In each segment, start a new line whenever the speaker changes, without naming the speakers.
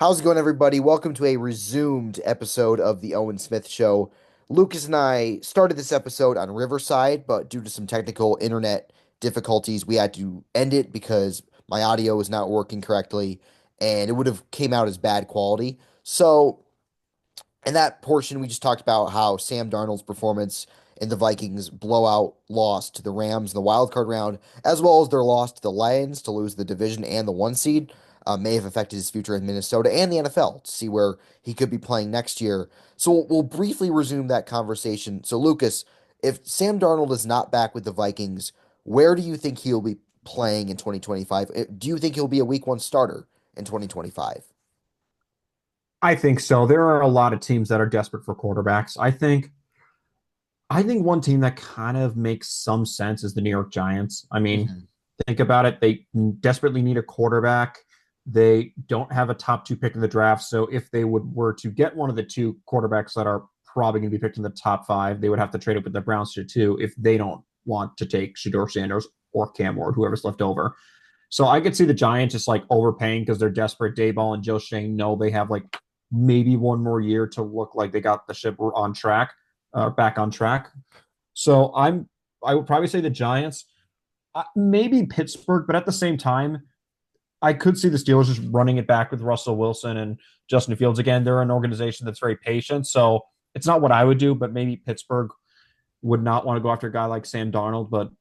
How's it going, everybody? Welcome to a resumed episode of the Owen Smith Show. Lucas and I started this episode on Riverside, but due to some technical internet difficulties, we had to end it because my audio was not working correctly, and it would have came out as bad quality. So in that portion, we just talked about how Sam Darnold's performance in the Vikings blowout loss to the Rams in the wild card round, as well as their loss to the Lions to lose the division and the one seed, may have affected his future in Minnesota and the NFL to see where he could be playing next year. So we'll briefly resume that conversation. So, Lucas, if Sam Darnold is not back with the Vikings, where do you think he'll be playing in 2025? Do you think he'll be a week one starter in 2025?
I think so. There are a lot of teams that are desperate for quarterbacks. I think one team that kind of makes some sense is the New York Giants. I mean,
Mhm.
think about it. They desperately need a quarterback. They don't have a top two pick in the draft. So if they were to get one of the two quarterbacks that are probably going to be picked in the top five, they would have to trade up with the Browns to two if they don't want to take Shador Sanders or Cam Ward, whoever's left over. So I could see the Giants just like overpaying because they're desperate. Dayball and Joe Shane know they have like maybe one more year to look like they got the ship on track, back on track. So I would probably say the Giants, maybe Pittsburgh, but at the same time, I could see the Steelers just running it back with Russell Wilson and Justin Fields again. They're an organization that's very patient, so it's not what I would do, but maybe Pittsburgh would not want to go after a guy like Sam Darnold. But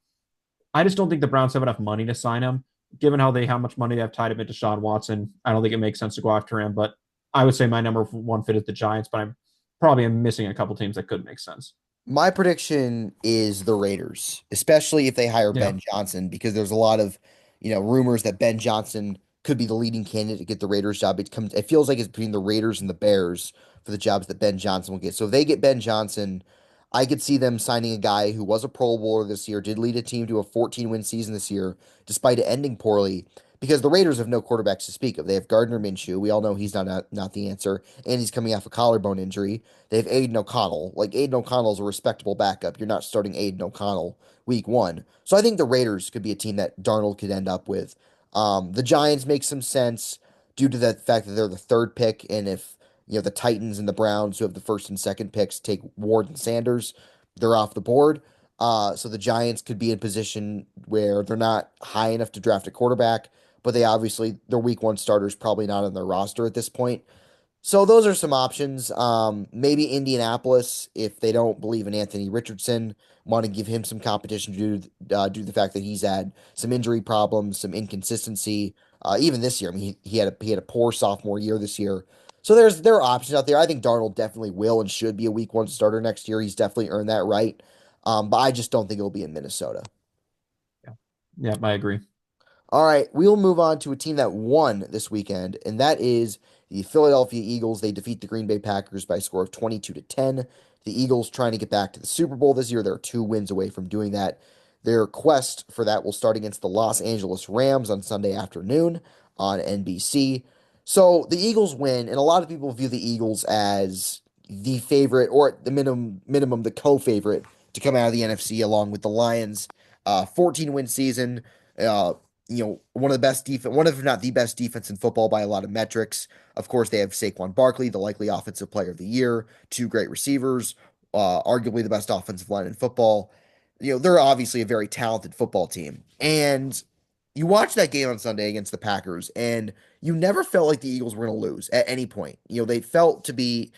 I just don't think the Browns have enough money to sign him. Given how much money they have tied him into Deshaun Watson, I don't think it makes sense to go after him. But I would say my number one fit is the Giants, but I'm probably am missing a couple teams that could make sense.
My prediction is the Raiders, especially if they hire
Yeah.
Ben Johnson, because there's a lot of, rumors that Ben Johnson could be the leading candidate to get the Raiders job. It feels like it's between the Raiders and the Bears for the jobs that Ben Johnson will get. So if they get Ben Johnson, I could see them signing a guy who was a Pro Bowler this year, did lead a team to a 14-win season this year, despite it ending poorly. Because the Raiders have no quarterbacks to speak of. They have Gardner Minshew. We all know he's not the answer, and he's coming off a collarbone injury. They have Aiden O'Connell. Like Aiden O'Connell's a respectable backup. You're not starting Aiden O'Connell week one. So I think the Raiders could be a team that Darnold could end up with. The Giants make some sense due to the fact that they're the third pick, and if the Titans and the Browns, who have the first and second picks, take Ward and Sanders, they're off the board. So the Giants could be in a position where they're not high enough to draft a quarterback, but they obviously their week one starters probably not on their roster at this point. So those are some options. Maybe Indianapolis, if they don't believe in Anthony Richardson, want to give him some competition due to the fact that he's had some injury problems, some inconsistency. Even this year, I mean, he had a poor sophomore year this year. So there are options out there. I think Darnold definitely will and should be a week one starter next year. He's definitely earned that right. But I just don't think it'll be in Minnesota.
Yeah. Yeah, I agree.
All right, we'll move on to a team that won this weekend, and that is the Philadelphia Eagles. They defeat the Green Bay Packers by a score of 22-10. The Eagles trying to get back to the Super Bowl this year. They're 2 wins away from doing that. Their quest for that will start against the Los Angeles Rams on Sunday afternoon on NBC. So the Eagles win, and a lot of people view the Eagles as the favorite, or at the minimum the co-favorite to come out of the NFC along with the Lions. 14-win season. Uh, one of the best defense, one of if not the best defense in football by a lot of metrics. Of course, they have Saquon Barkley, the likely offensive player of the year, two great receivers, arguably the best offensive line in football. They're obviously a very talented football team. And you watch that game on Sunday against the Packers, and you never felt like the Eagles were going to lose at any point. They felt to me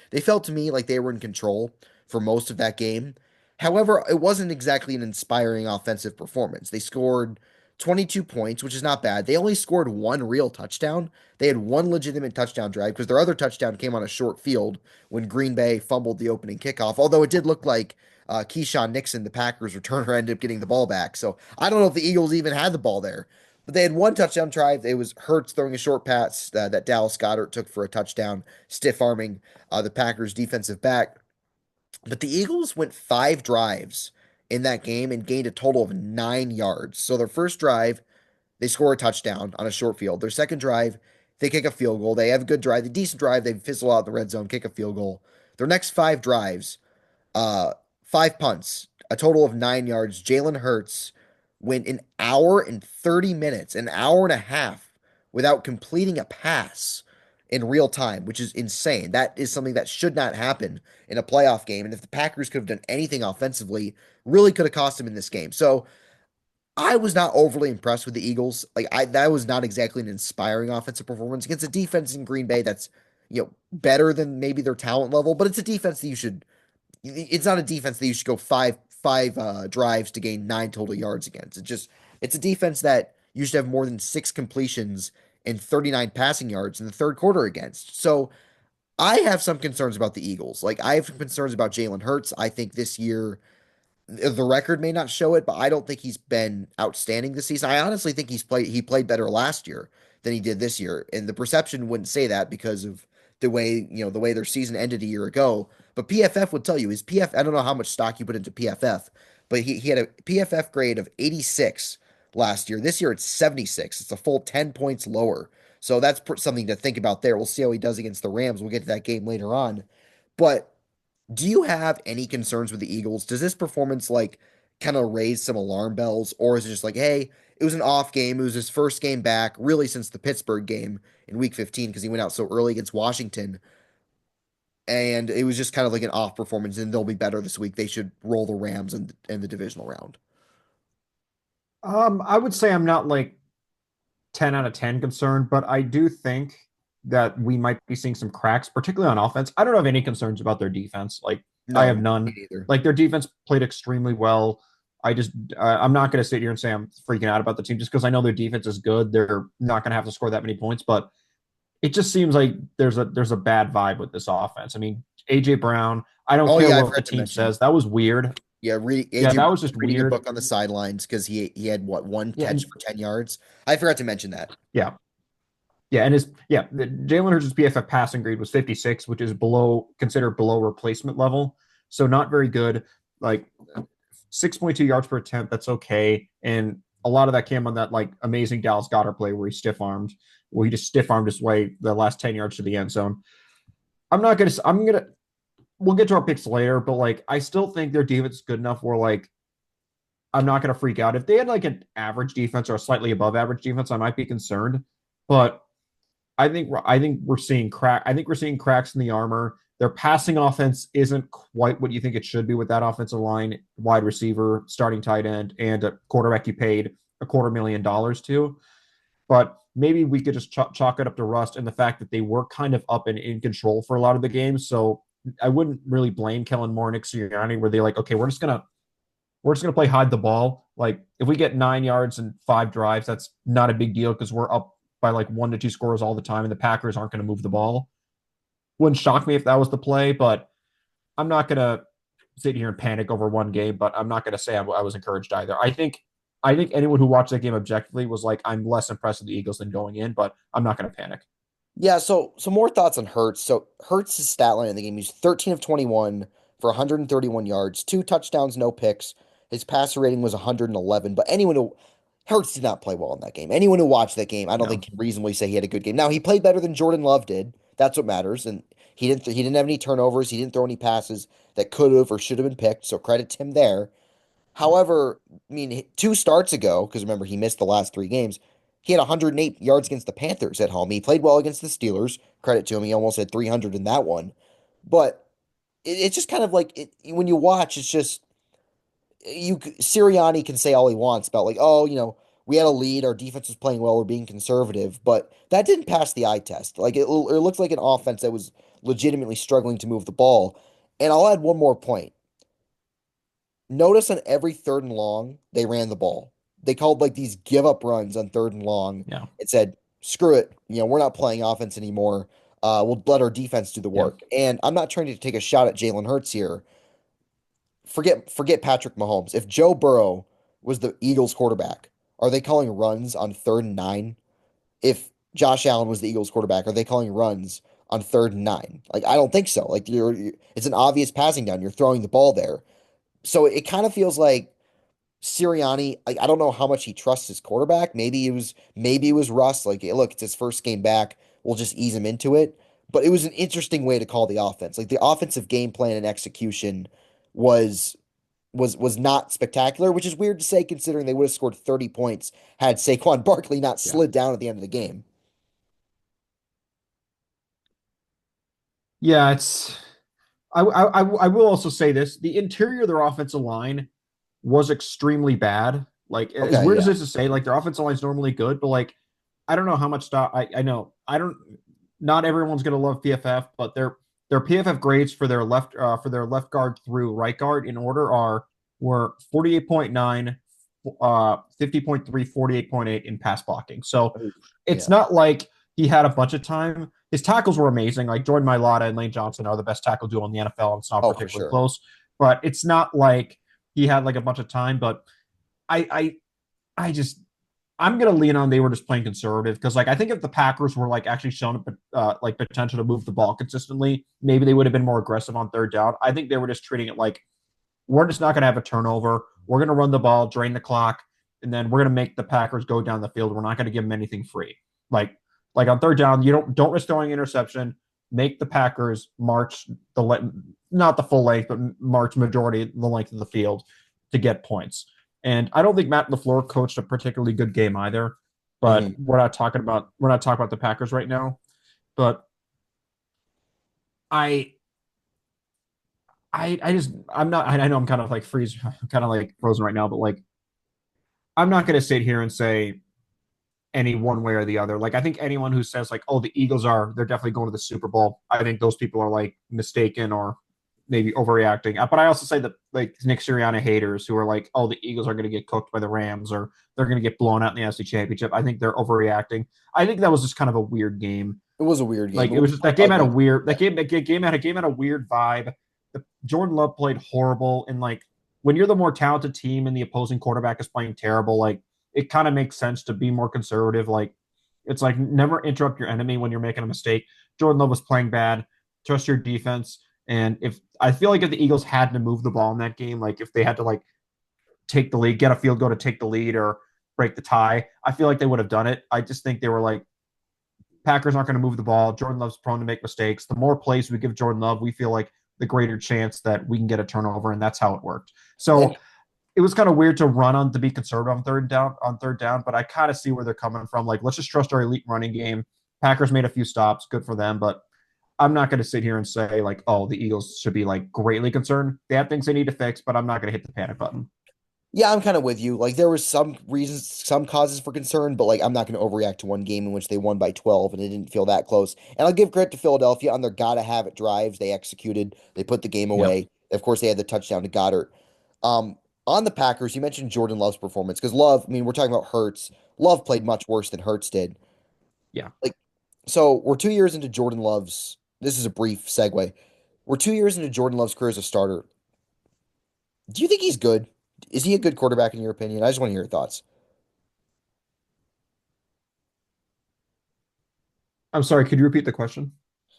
like they were in control for most of that game. However, it wasn't exactly an inspiring offensive performance. They scored 22 points, which is not bad. They only scored one real touchdown. They had one legitimate touchdown drive because their other touchdown came on a short field when Green Bay fumbled the opening kickoff. Although it did look like Keyshawn Nixon, the Packers returner, ended up getting the ball back. So I don't know if the Eagles even had the ball there. But they had one touchdown drive. It was Hurts throwing a short pass that Dallas Goedert took for a touchdown, stiff arming the Packers defensive back. But the Eagles went 5 drives in that game and gained a total of 9 yards. So their first drive, they score a touchdown on a short field. Their second drive, they kick a field goal. They have a good drive, a decent drive. They fizzle out in the red zone, kick a field goal. Their next 5 drives, uh, 5 punts, a total of 9 yards. Jalen Hurts went an hour and 30 minutes, an hour and a half without completing a pass in real time, which is insane. That is something that should not happen in a playoff game. And if the Packers could have done anything offensively, really could have cost them in this game. So I was not overly impressed with the Eagles. That was not exactly an inspiring offensive performance against a defense in Green Bay that's, better than maybe their talent level, but it's a defense that you should it's not a defense that you should go five drives to gain 9 total yards against. It's a defense that you should have more than 6 completions and 39 passing yards in the third quarter against. So I have some concerns about the Eagles. Like I have some concerns about Jalen Hurts. I think this year the record may not show it, but I don't think he's been outstanding this season. I honestly think he played better last year than he did this year. And the perception wouldn't say that because of the way their season ended a year ago. But PFF would tell you his PF I don't know how much stock you put into PFF, but he had a PFF grade of 86 last year. This year it's 76. It's a full 10 points lower. So that's something to think about there. We'll see how he does against the Rams. We'll get to that game later on. But do you have any concerns with the Eagles? Does this performance kind of raise some alarm bells, or is it just like, hey, it was an off game. It was his first game back, really since the Pittsburgh game in Week 15 because he went out so early against Washington, and it was just kind of like an off performance. And they'll be better this week. They should roll the Rams in the divisional round.
I would say I'm not like 10 out of 10 concerned, but I do think that we might be seeing some cracks, particularly on offense. I don't have any concerns about their defense. Like, I
No,
have
me
none.
neither.
Like, their defense played extremely well. I'm not going to sit here and say I'm freaking out about the team just because I know their defense is good. They're not going to have to score that many points, but it just seems like there's a bad vibe with this offense. I mean, AJ Brown, I don't
Oh
care
yeah, I
what the
forgot to
team
mention.
says. That was weird.
Yeah,
Yeah,
AJ
that
Brown
was
was
just
reading a
weird.
book on the sidelines because he had what one
Yeah,
catch
and
for 10 yards. I forgot to mention that.
yeah, yeah, and the Jalen Hurts' PFF passing grade was 56, which is considered below replacement level. So not very good. Like 6.2 yards per attempt, that's okay. And a lot of that came on that like amazing Dallas Goedert play where he just stiff armed his way the last 10 yards to the end zone. I'm gonna we'll get to our picks later, but like I still think their defense is good enough where like I'm not gonna freak out. If they had like an average defense or a slightly above average defense, I might be concerned. But I think we're seeing crack. I think we're seeing cracks in the armor. Their passing offense isn't quite what you think it should be with that offensive line, wide receiver, starting tight end, and a quarterback you paid $250,000 to. But maybe we could just chalk it up to rust and the fact that they were kind of up and in control for a lot of the games. So I wouldn't really blame Kellen Moore and Nick Sirianni, where they're like, okay, we're just gonna play hide the ball. Like if we get 9 yards and 5 drives, that's not a big deal because we're up by like 1 to 2 scores all the time, and the Packers aren't going to move the ball. Wouldn't shock me if that was the play, but I'm not going to sit here and panic over one game. But I'm not going to say I was encouraged either. I think anyone who watched that game objectively was like, I'm less impressed with the Eagles than going in, but I'm not going to panic.
Yeah, so some more thoughts on Hurts. So Hurts' stat line in the game, he's 13 of 21 for 131 yards, 2 touchdowns, no picks. His passer rating was 111. But anyone who Hurts did not play well in that game. Anyone who watched that game, I don't think
No.
can reasonably say he had a good game. Now he played better than Jordan Love did. That's what matters. And he didn't have any turnovers. He didn't throw any passes that could have or should have been picked. So credit to him there. However, I mean, 2 starts ago, because remember, he missed the last 3 games, he had 108 yards against the Panthers at home. He played well against the Steelers. Credit to him. He almost had 300 in that one. But it's just kind of like when you watch, it's just Sirianni can say all he wants about like, oh, we had a lead, our defense was playing well, we're being conservative, but that didn't pass the eye test. Like it looked like an offense that was legitimately struggling to move the ball. And I'll add one more point. Notice on every third and long, they ran the ball. They called like these give up runs on third and long.
Yeah.
It said, screw it. We're not playing offense anymore. We'll let our defense do the
Yeah.
work. And I'm not trying to take a shot at Jalen Hurts here. Forget Patrick Mahomes. If Joe Burrow was the Eagles quarterback, are they calling runs on 3rd and 9? If Josh Allen was the Eagles quarterback, are they calling runs on 3rd and 9? Like, I don't think so. Like, it's an obvious passing down. You're throwing the ball there. So it kind of feels like Sirianni, I don't know how much he trusts his quarterback. Maybe it was Russ. Like, hey, look, it's his first game back. We'll just ease him into it. But it was an interesting way to call the offense. Like the offensive game plan and execution was was not spectacular, which is weird to say considering they would have scored 30 points had Saquon Barkley not
Yeah.
slid down at the end of the game.
Yeah, it's. I will also say this: the interior of their offensive line was extremely bad. Like as
Okay,
weird as
yeah.
it is to say, like their offensive line is normally good, but like I don't know how much stock. I know I don't. Not everyone's gonna love PFF, but their PFF grades for their left guard through right guard in order are were 48.9, 50.3, 48.8 in pass blocking. So
Oh,
it's
yeah.
not like he had a bunch of time. His tackles were amazing. Like Jordan Mailata and Lane Johnson are the best tackle duo in the NFL. It's not
Oh, for
particularly
sure.
close, but it's not like he had like a bunch of time. But I I just I'm gonna lean on they were just playing conservative because like I think if the Packers were like actually shown like potential to move the ball consistently, maybe they would have been more aggressive on third down. I think they were just treating it like we're just not gonna have a turnover. We're gonna run the ball, drain the clock, and then we're gonna make the Packers go down the field. We're not gonna give them anything free. Like like on third down, you don't risk throwing interception. Make the Packers march not the full length, but march majority the length of the field to get points. And I don't think Matt LaFleur coached a particularly good game either. But
Hmm.
we're not talking about the Packers right now. But I I just I'm not I know I'm kind of like freeze kind of like frozen right now, but like I'm not going to sit here and say any one way or the other. Like I think anyone who says like, oh, the Eagles they're definitely going to the Super Bowl. I think those people are like mistaken or maybe overreacting. But I also say that like Nick Sirianni haters who are like, oh, the Eagles are going to get cooked by the Rams or they're going to get blown out in the NFC Championship. I think they're overreacting. I think that was just kind of a weird game.
It was a weird game.
Like
It
it was
was
just that game had a
ugly.
weird
Yeah.
that game had a weird vibe. Jordan Love played horrible, and like when you're the more talented team and the opposing quarterback is playing terrible, like it kind of makes sense to be more conservative. Like it's like never interrupt your enemy when you're making a mistake. Jordan Love was playing bad. Trust your defense. And if I feel like if the Eagles had to move the ball in that game, like if they had to like take the lead, get a field goal to take the lead or break the tie, I feel like they would have done it. I just think they were like Packers aren't going to move the ball. Jordan Love's prone to make mistakes. The more plays we give Jordan Love, we feel like the greater chance that we can get a turnover, and that's how it worked.
And
So it was kind of weird to run on to be conservative on third down, but I kind of see where they're coming from. Like, let's just trust our elite running game. Packers made a few stops, good for them, but I'm not going to sit here and say like, oh, the Eagles should be like greatly concerned. They have things they need to fix, but I'm not going to hit the panic button.
yeah, I'm kind of with you. Like there was some reasons, some causes for concern, but like I'm not going to overreact to one game in which they won by 12 and it didn't feel that close. And I'll give credit to Philadelphia on their gotta have it drives. They executed. They put the game
Yep.
away. Of course, they had the touchdown to Goddard. Um, on the Packers, you mentioned Jordan Love's performance because Love. I mean, we're talking about Hurts. Love played much worse than Hurts did.
Yeah.
Like, so we're 2 years into Jordan Love's. This is a brief segue. We're 2 years into Jordan Love's career as a starter. Do you think he's good? Is he a good quarterback in your opinion? I just want to hear your thoughts.
I'm sorry. Could you repeat the question?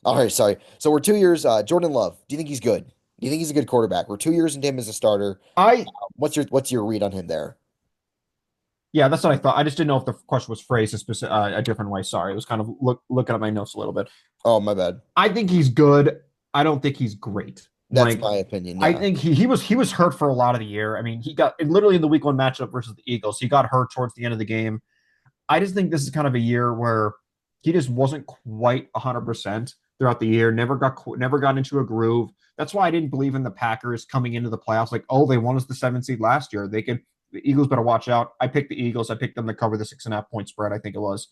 All right, sorry. So we're 2 years. Jordan Love. Do you think he's good? Do you think he's a good quarterback? We're 2 years into him as a starter.
I
What's your read on him there?
Yeah, that's what I thought. I just didn't know if the question was phrased a different way. Sorry, it was kind of looking at my notes a little bit.
Oh, my bad.
I think he's good. I don't think he's great.
That's
Like,
my opinion.
I
Yeah.
think he was hurt for a lot of the year. I mean, he got literally in the week one matchup versus the Eagles. He got hurt towards the end of the game. I just think this is kind of a year where he just wasn't quite 100% throughout the year. Never got into a groove. That's why I didn't believe in the Packers coming into the playoffs. Like, oh, they won us the 7th seed last year. They could. The Eagles better watch out. I picked the Eagles. I picked them to cover the 6.5 point spread. I think it was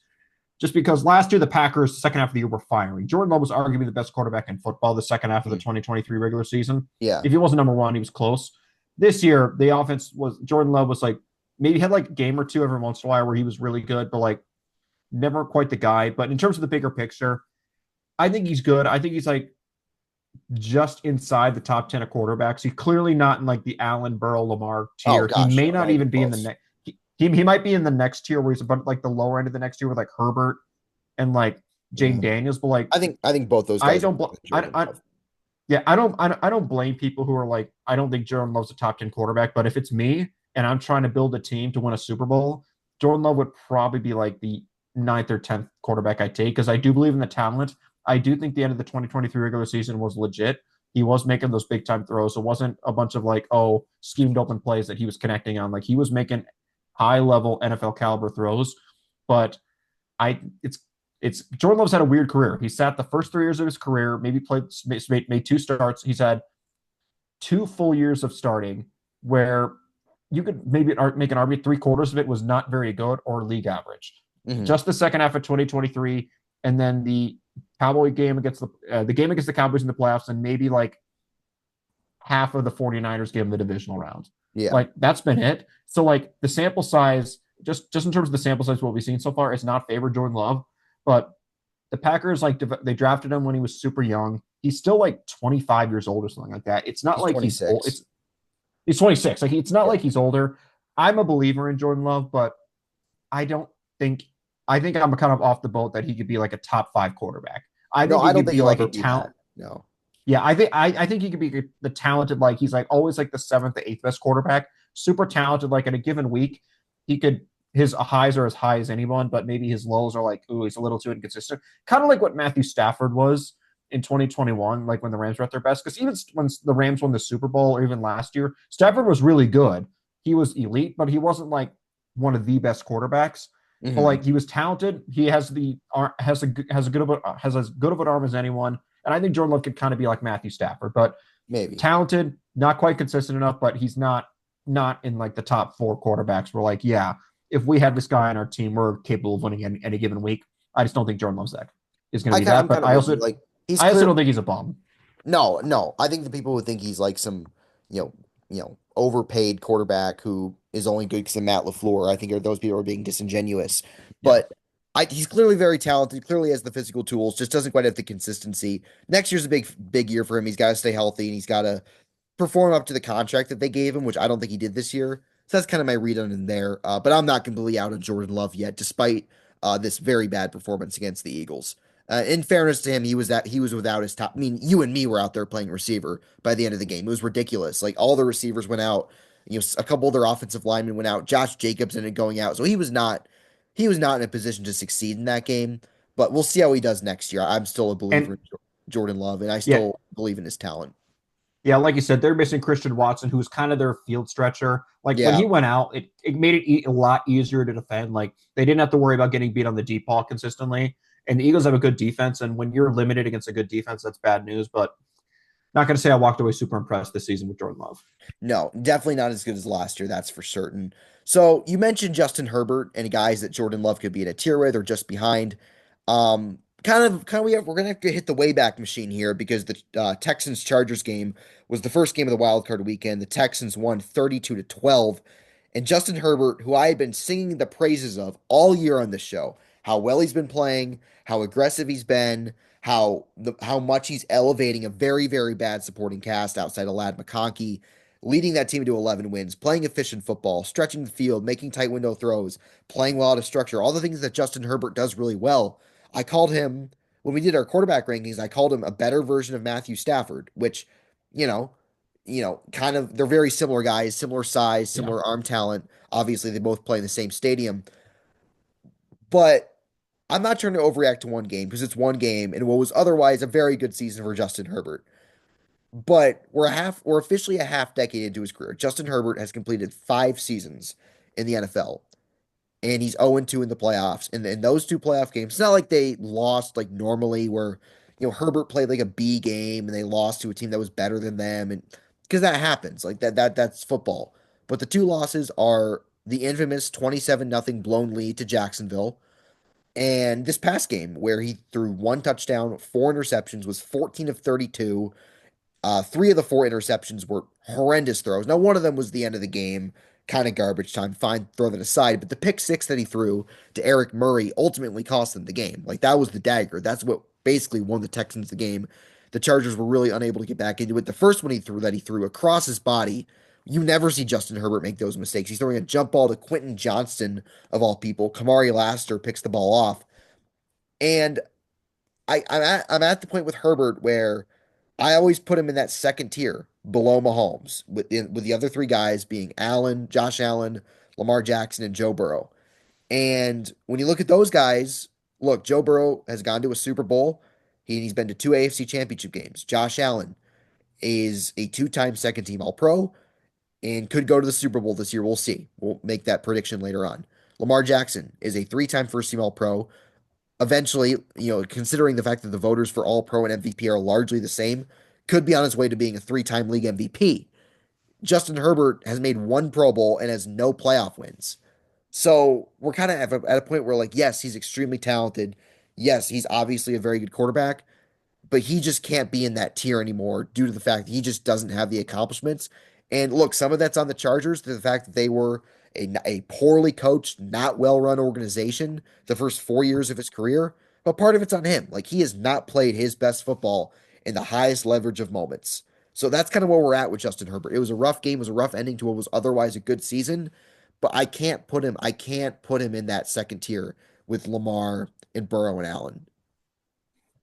just because last year the Packers, the second half of the year, were firing. Jordan Love was arguably the best quarterback in football the second half of the
Mhm.
2023 regular season.
Yeah.
If he wasn't number one, he was close. This year, the offense was Jordan Love was like maybe had like a game or two every once in a while where he was really good, but like never quite the guy. But in terms of the bigger picture, I think he's good. I think he's like just inside the top 10 of quarterbacks. He's clearly not in like the Allen Burrow Lamar
Oh
tier. He
gosh,
may
no,
not
not even
even be in the
close.
next. He might be in the next tier where he's about like the lower end of the next tier with like Herbert and like Jane
Mhm.
Daniels. But like
I think both those
I
guys are
don't.
better than Jordan
I
Love.
yeah. I don't blame people who are like I don't think Jordan Love's a top 10 quarterback. But if it's me and I'm trying to build a team to win a Super Bowl, Jordan Love would probably be like the ninth or 10th quarterback I take because I do believe in the talent. I do think the end of the 2023 regular season was legit. He was making those big time throws. It wasn't a bunch of like, oh, schemed open plays that he was connecting on. Like he was making high level NFL caliber throws. But I it's It's Jordan Love's had a weird career. He sat the first 3 years of his career, maybe made two starts. He's had 2 full years of starting where you could maybe make an argument 3 quarters of it was not very good or league average.
Hmm.
Just the second half of 2023, and then the game against the Cowboys in the playoffs, and maybe like half of the 49ers game in the divisional round.
Yeah.
Like that's been it. So like the sample size, just in terms of the sample size, what we've seen so far, is not favored Jordan Love, but the Packers like they drafted him when he was super young. He's still like 25 years old or something like that. It's not
He's
like he's old.
26.
He's 26. Like it's not
Yeah.
like he's older. I'm a believer in Jordan Love, but I don't think I think I'm kind of off the boat that he could be like a top 5 quarterback. I
No,
think
I
he
don't
could
think
be
he'll
like
ever
a
be
talent.
that. No.
Yeah, I think he could be the talented, like he's like always like the seventh to eighth best quarterback. Super talented. Like in a given week, he could his highs are as high as anyone, but maybe his lows are like, ooh, he's a little too inconsistent. Kind of like what Matthew Stafford was in 2021, like when the Rams were at their best. Because even when the Rams won the Super Bowl, or even last year, Stafford was really good. He was elite, but he wasn't like one of the best quarterbacks. But
Hmm.
like he was talented. He has as good of an arm as anyone. And I think Jordan Love could kind of be like Matthew Stafford, but
Maybe.
talented, not quite consistent enough, but he's not in like the top 4 quarterbacks. We're like, yeah, if we had this guy on our team, we're capable of winning any given week. I just don't think Jordan Love's that is going to be that.
I'm kind
But
of with you. Like he's
I also
clearly
don't think he's a bum.
no, no. I think the people who think he's like some, overpaid quarterback who is only good because of Matt LaFleur, I think are those people are being disingenuous.
Yeah,
But he's clearly very talented, clearly has the physical tools, just doesn't quite have the consistency. Next year's a big year for him. He's got to stay healthy and he's got to perform up to the contract that they gave him, which I don't think he did this year. So that's kind of my read on him there. But I'm not completely out on Jordan Love yet, despite this very bad performance against the Eagles. In fairness to him, he was without his top. I mean, you and me were out there playing receiver by the end of the game. It was ridiculous. Like all the receivers went out. A couple of their offensive linemen went out. Josh Jacobs ended up going out, so he was not in a position to succeed in that game. But we'll see how he does next year. I'm still a believer
and
in Jordan Love, and I
yeah,
still believe in his talent.
yeah, like you said, they're missing Christian Watson, who was kind of their field stretcher. Like when
Yeah.
he went out, it made it a lot easier to defend. Like they didn't have to worry about getting beat on the deep ball consistently. And the Eagles have a good defense, and when you're limited against a good defense, that's bad news. But not going to say I walked away super impressed this season with Jordan Love.
No, definitely not as good as last year, that's for certain. So you mentioned Justin Herbert and guys that Jordan Love could be in a tier with or just behind. We're gonna have to hit the Wayback Machine here because the Texans Chargers game was the first game of the wild card weekend. The Texans won 32-12, and Justin Herbert, who I had been singing the praises of all year on this show, how well he's been playing, how aggressive he's been, how much he's elevating a very very bad supporting cast outside of Lad McConkey, leading that team to 11 wins, playing efficient football, stretching the field, making tight window throws, playing well out of structure, all the things that Justin Herbert does really well. I called him, when we did our quarterback rankings, I called him a better version of Matthew Stafford, which, you know, kind of they're very similar guys, similar size,
Yeah.
similar arm talent. Obviously, they both play in the same stadium, but I'm not trying to overreact to one game because it's one game and what was otherwise a very good season for Justin Herbert. But we're officially a half decade into his career. Justin Herbert has completed 5 seasons in the NFL, and he's 0-2 in the playoffs. And in those 2 playoff games, it's not like they lost like normally where, Herbert played like a B game and they lost to a team that was better than them. And because that happens, like that's football. But the 2 losses are the infamous 27-0 blown lead to Jacksonville. And this past game where he threw 1 touchdown, 4 interceptions, was 14 of 32. 3 of the 4 interceptions were horrendous throws. Now, one of them was the end of the game, kind of garbage time. Fine, throw that aside. But the pick six that he threw to Eric Murray ultimately cost them the game. Like that was the dagger. That's what basically won the Texans the game. The Chargers were really unable to get back into it. The first one he threw across his body. You never see Justin Herbert make those mistakes. He's throwing a jump ball to Quentin Johnston, of all people. Kamari Laster picks the ball off. And I'm at the point with Herbert where I always put him in that second tier below Mahomes, with the other 3 guys being Josh Allen, Lamar Jackson, and Joe Burrow. And when you look at those guys, look, Joe Burrow has gone to a Super Bowl. He's been to 2 AFC Championship games. Josh Allen is a 2-time second team All Pro and could go to the Super Bowl this year. We'll see. We'll make that prediction later on. Lamar Jackson is a 3-time first team All Pro, eventually, considering the fact that the voters for All Pro and MVP are largely the same, could be on his way to being a three-time league MVP. Justin Herbert has made one Pro Bowl and has no playoff wins. So we're kind of at a point where, like, yes, he's extremely talented. Yes, he's obviously a very good quarterback, but he just can't be in that tier anymore due to the fact that he just doesn't have the accomplishments. And look, some of that's on the Chargers, to the fact that they were a poorly coached, not well run organization the first 4 years of his career. But part of it's on him. Like, he has not played his best football in the highest leverage of moments. So that's kind of where we're at with Justin Herbert. It was a rough game, it was a rough ending to what was otherwise a good season. But I can't put him in that second tier with Lamar and Burrow and Allen.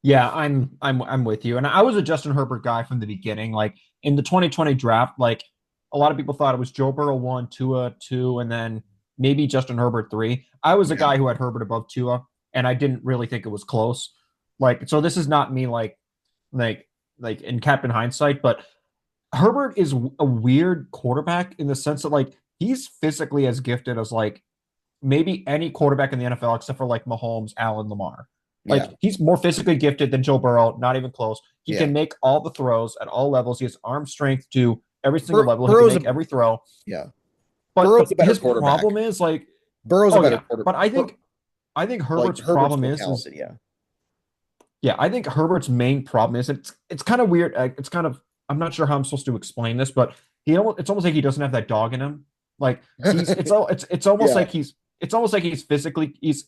Yeah, I'm with you. And I was a Justin Herbert guy from the beginning. Like in the 2020 draft, like a lot of people thought it was Joe Burrow one, Tua two, and then maybe Justin Herbert three. I was a
Yeah.
guy who had Herbert above Tua, and I didn't really think it was close. Like, so this is not me like like in Captain Hindsight, but Herbert is a weird quarterback in the sense that like he's physically as gifted as like maybe any quarterback in the NFL except for like Mahomes, Allen, Lamar.
Yeah.
Like he's more physically gifted than Joe Burrow, not even close. He
Yeah.
can make all the throws at all levels. He has arm strength to every single
Bur-
level. He can
Burrow's a
make every throw.
yeah.
But
Burrow's a better
his
quarterback.
problem is like,
Burrow's a
oh
better
yeah.
quarter.
But I think
Like
Herbert's
Herbert's
problem
more
is
talented. Yeah.
yeah, I think Herbert's main problem is it's kind of weird. It's kind of I'm not sure how I'm supposed to explain this, but it's almost like he doesn't have that dog in him. Like it's almost
Yeah.
like he's physically he's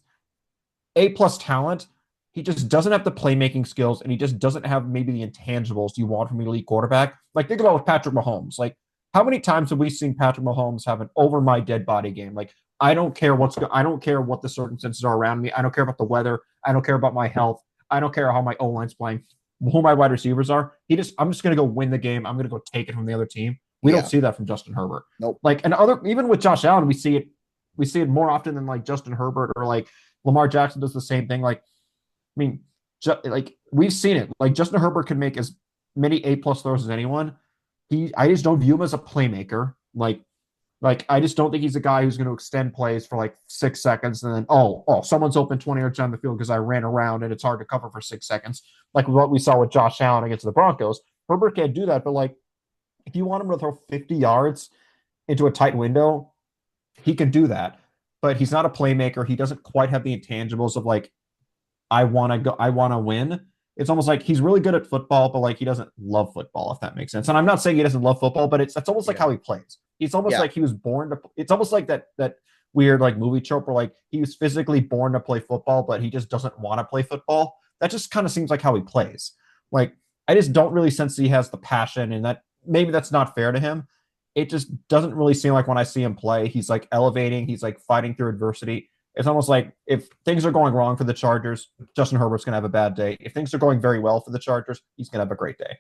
A plus talent. He just doesn't have the playmaking skills, and he just doesn't have maybe the intangibles you want from an elite quarterback. Like think about with Patrick Mahomes. Like how many times have we seen Patrick Mahomes have an over my dead body game? Like I don't care what the circumstances are around me. I don't care about the weather. I don't care about my health. I don't care how my O line's playing, who my wide receivers are. I'm just gonna go win the game. I'm gonna go take it from the other team. We don't
Yeah.
see that from Justin Herbert.
Nope.
Like and other even with Josh Allen, we see it more often than like Justin Herbert or like Lamar Jackson does the same thing. Like mean, like we've seen it. Like Justin Herbert can make as many A plus throws as anyone. I just don't view him as a playmaker. Like I just don't think he's a guy who's going to extend plays for like 6 seconds and then someone's open 20 yards down the field because I ran around and it's hard to cover for 6 seconds. Like what we saw with Josh Allen against the Broncos. Herbert can't do that, but like if you want him to throw 50 yards into a tight window, he can do that. But he's not a playmaker. He doesn't quite have the intangibles of like I want to win. It's almost like he's really good at football, but like he doesn't love football, if that makes sense. And I'm not saying he doesn't love football, but that's almost like
Yeah.
how he plays. It's almost
Yeah.
like he was born to. It's almost like that weird like movie trope where like he was physically born to play football, but he just doesn't want to play football. That just kind of seems like how he plays. Like I just don't really sense he has the passion, and that maybe that's not fair to him. It just doesn't really seem like when I see him play, he's like elevating, he's like fighting through adversity. It's almost like if things are going wrong for the Chargers, Justin Herbert's going to have a bad day. If things are going very well for the Chargers, he's going to have a great day.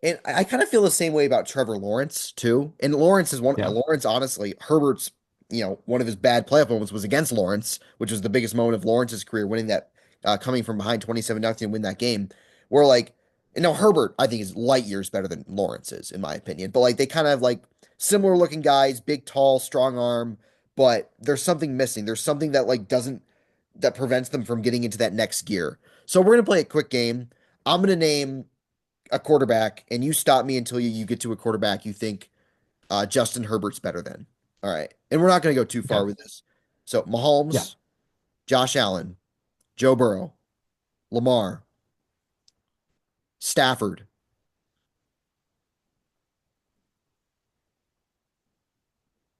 And I kind of feel the same way about Trevor Lawrence too. And
Yeah.
Lawrence, honestly, Herbert's, one of his bad playoff moments was against Lawrence, which was the biggest moment of Lawrence's career, winning that, coming from behind 27-0 and win that game. Where like, Herbert, I think is light years better than Lawrence is, in my opinion. But like, they kind of like similar looking guys, big, tall, strong arm, but there's something missing. There's something that like doesn't that prevents them from getting into that next gear. So we're gonna play a quick game. I'm gonna name a quarterback, and you stop me until you get to a quarterback you think Justin Herbert's better than. All right. And we're not going to go too
Okay.
far with this. So
Yeah.
Mahomes, Josh Allen, Joe Burrow, Lamar, Stafford.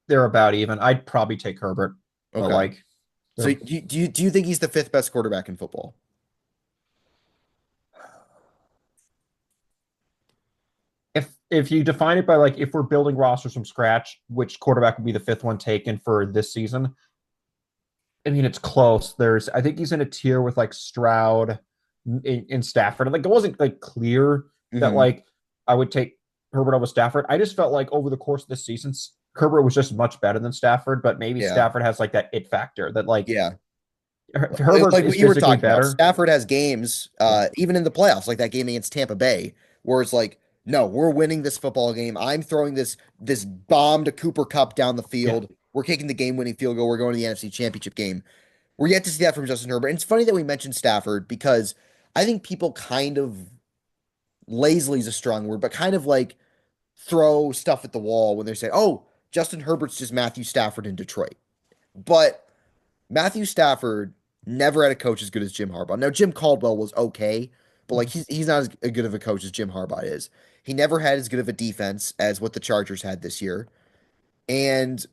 They're about even. I'd probably take Herbert, but
Okay.
like,
So do you think he's the fifth best quarterback in football?
if you define it by like if we're building rosters from scratch, which quarterback would be the fifth one taken for this season? I mean, it's close. I think he's in a tier with like Stroud in Stafford. Like, it wasn't like clear that
Hmm.
like I would take Herbert over Stafford. I just felt like over the course of the season, Herbert was just much better than Stafford, but maybe
Yeah.
Stafford has like that it factor that like
Yeah.
Herbert
Like
is
what you were
physically
talking about,
better.
Stafford has games,
Yeah,
even in the playoffs, like that game against Tampa Bay, where it's like, no, we're winning this football game. I'm throwing this bomb to Cooper Cup down the
yeah,
field. We're kicking the game-winning field goal. We're going to the NFC Championship game. We're yet to see that from Justin Herbert. And it's funny that we mentioned Stafford because I think people kind of lazily is a strong word, but kind of like throw stuff at the wall when they say, "Oh, Justin Herbert's just Matthew Stafford in Detroit." But Matthew Stafford never had a coach as good as Jim Harbaugh. Now, Jim Caldwell was okay, but like he's not as good of a coach as Jim Harbaugh is. He never had as good of a defense as what the Chargers had this year. And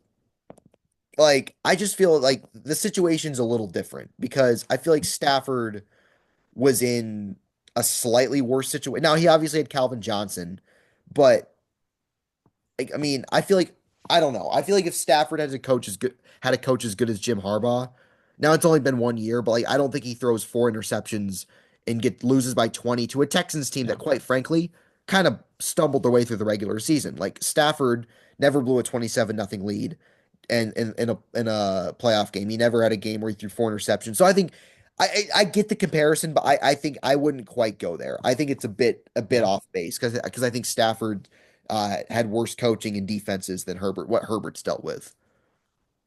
like I just feel like the situation's a little different because I feel like Stafford was in a slightly worse situation. Now he obviously had Calvin Johnson, but like, I mean, I feel like I don't know. I feel like if Stafford had a coach as good as Jim Harbaugh, now it's only been 1 year, but like I don't think he throws four interceptions and get loses by 20 to a Texans team
Yeah.
that quite frankly kind of stumbled their way through the regular season. Like Stafford never blew a 27-0 lead and in a playoff game. He never had a game where he threw four interceptions. So I think I get the comparison, but I think I wouldn't quite go there. I think it's a bit
Yeah.
off base because I think Stafford had worse coaching and defenses than what Herbert's dealt with.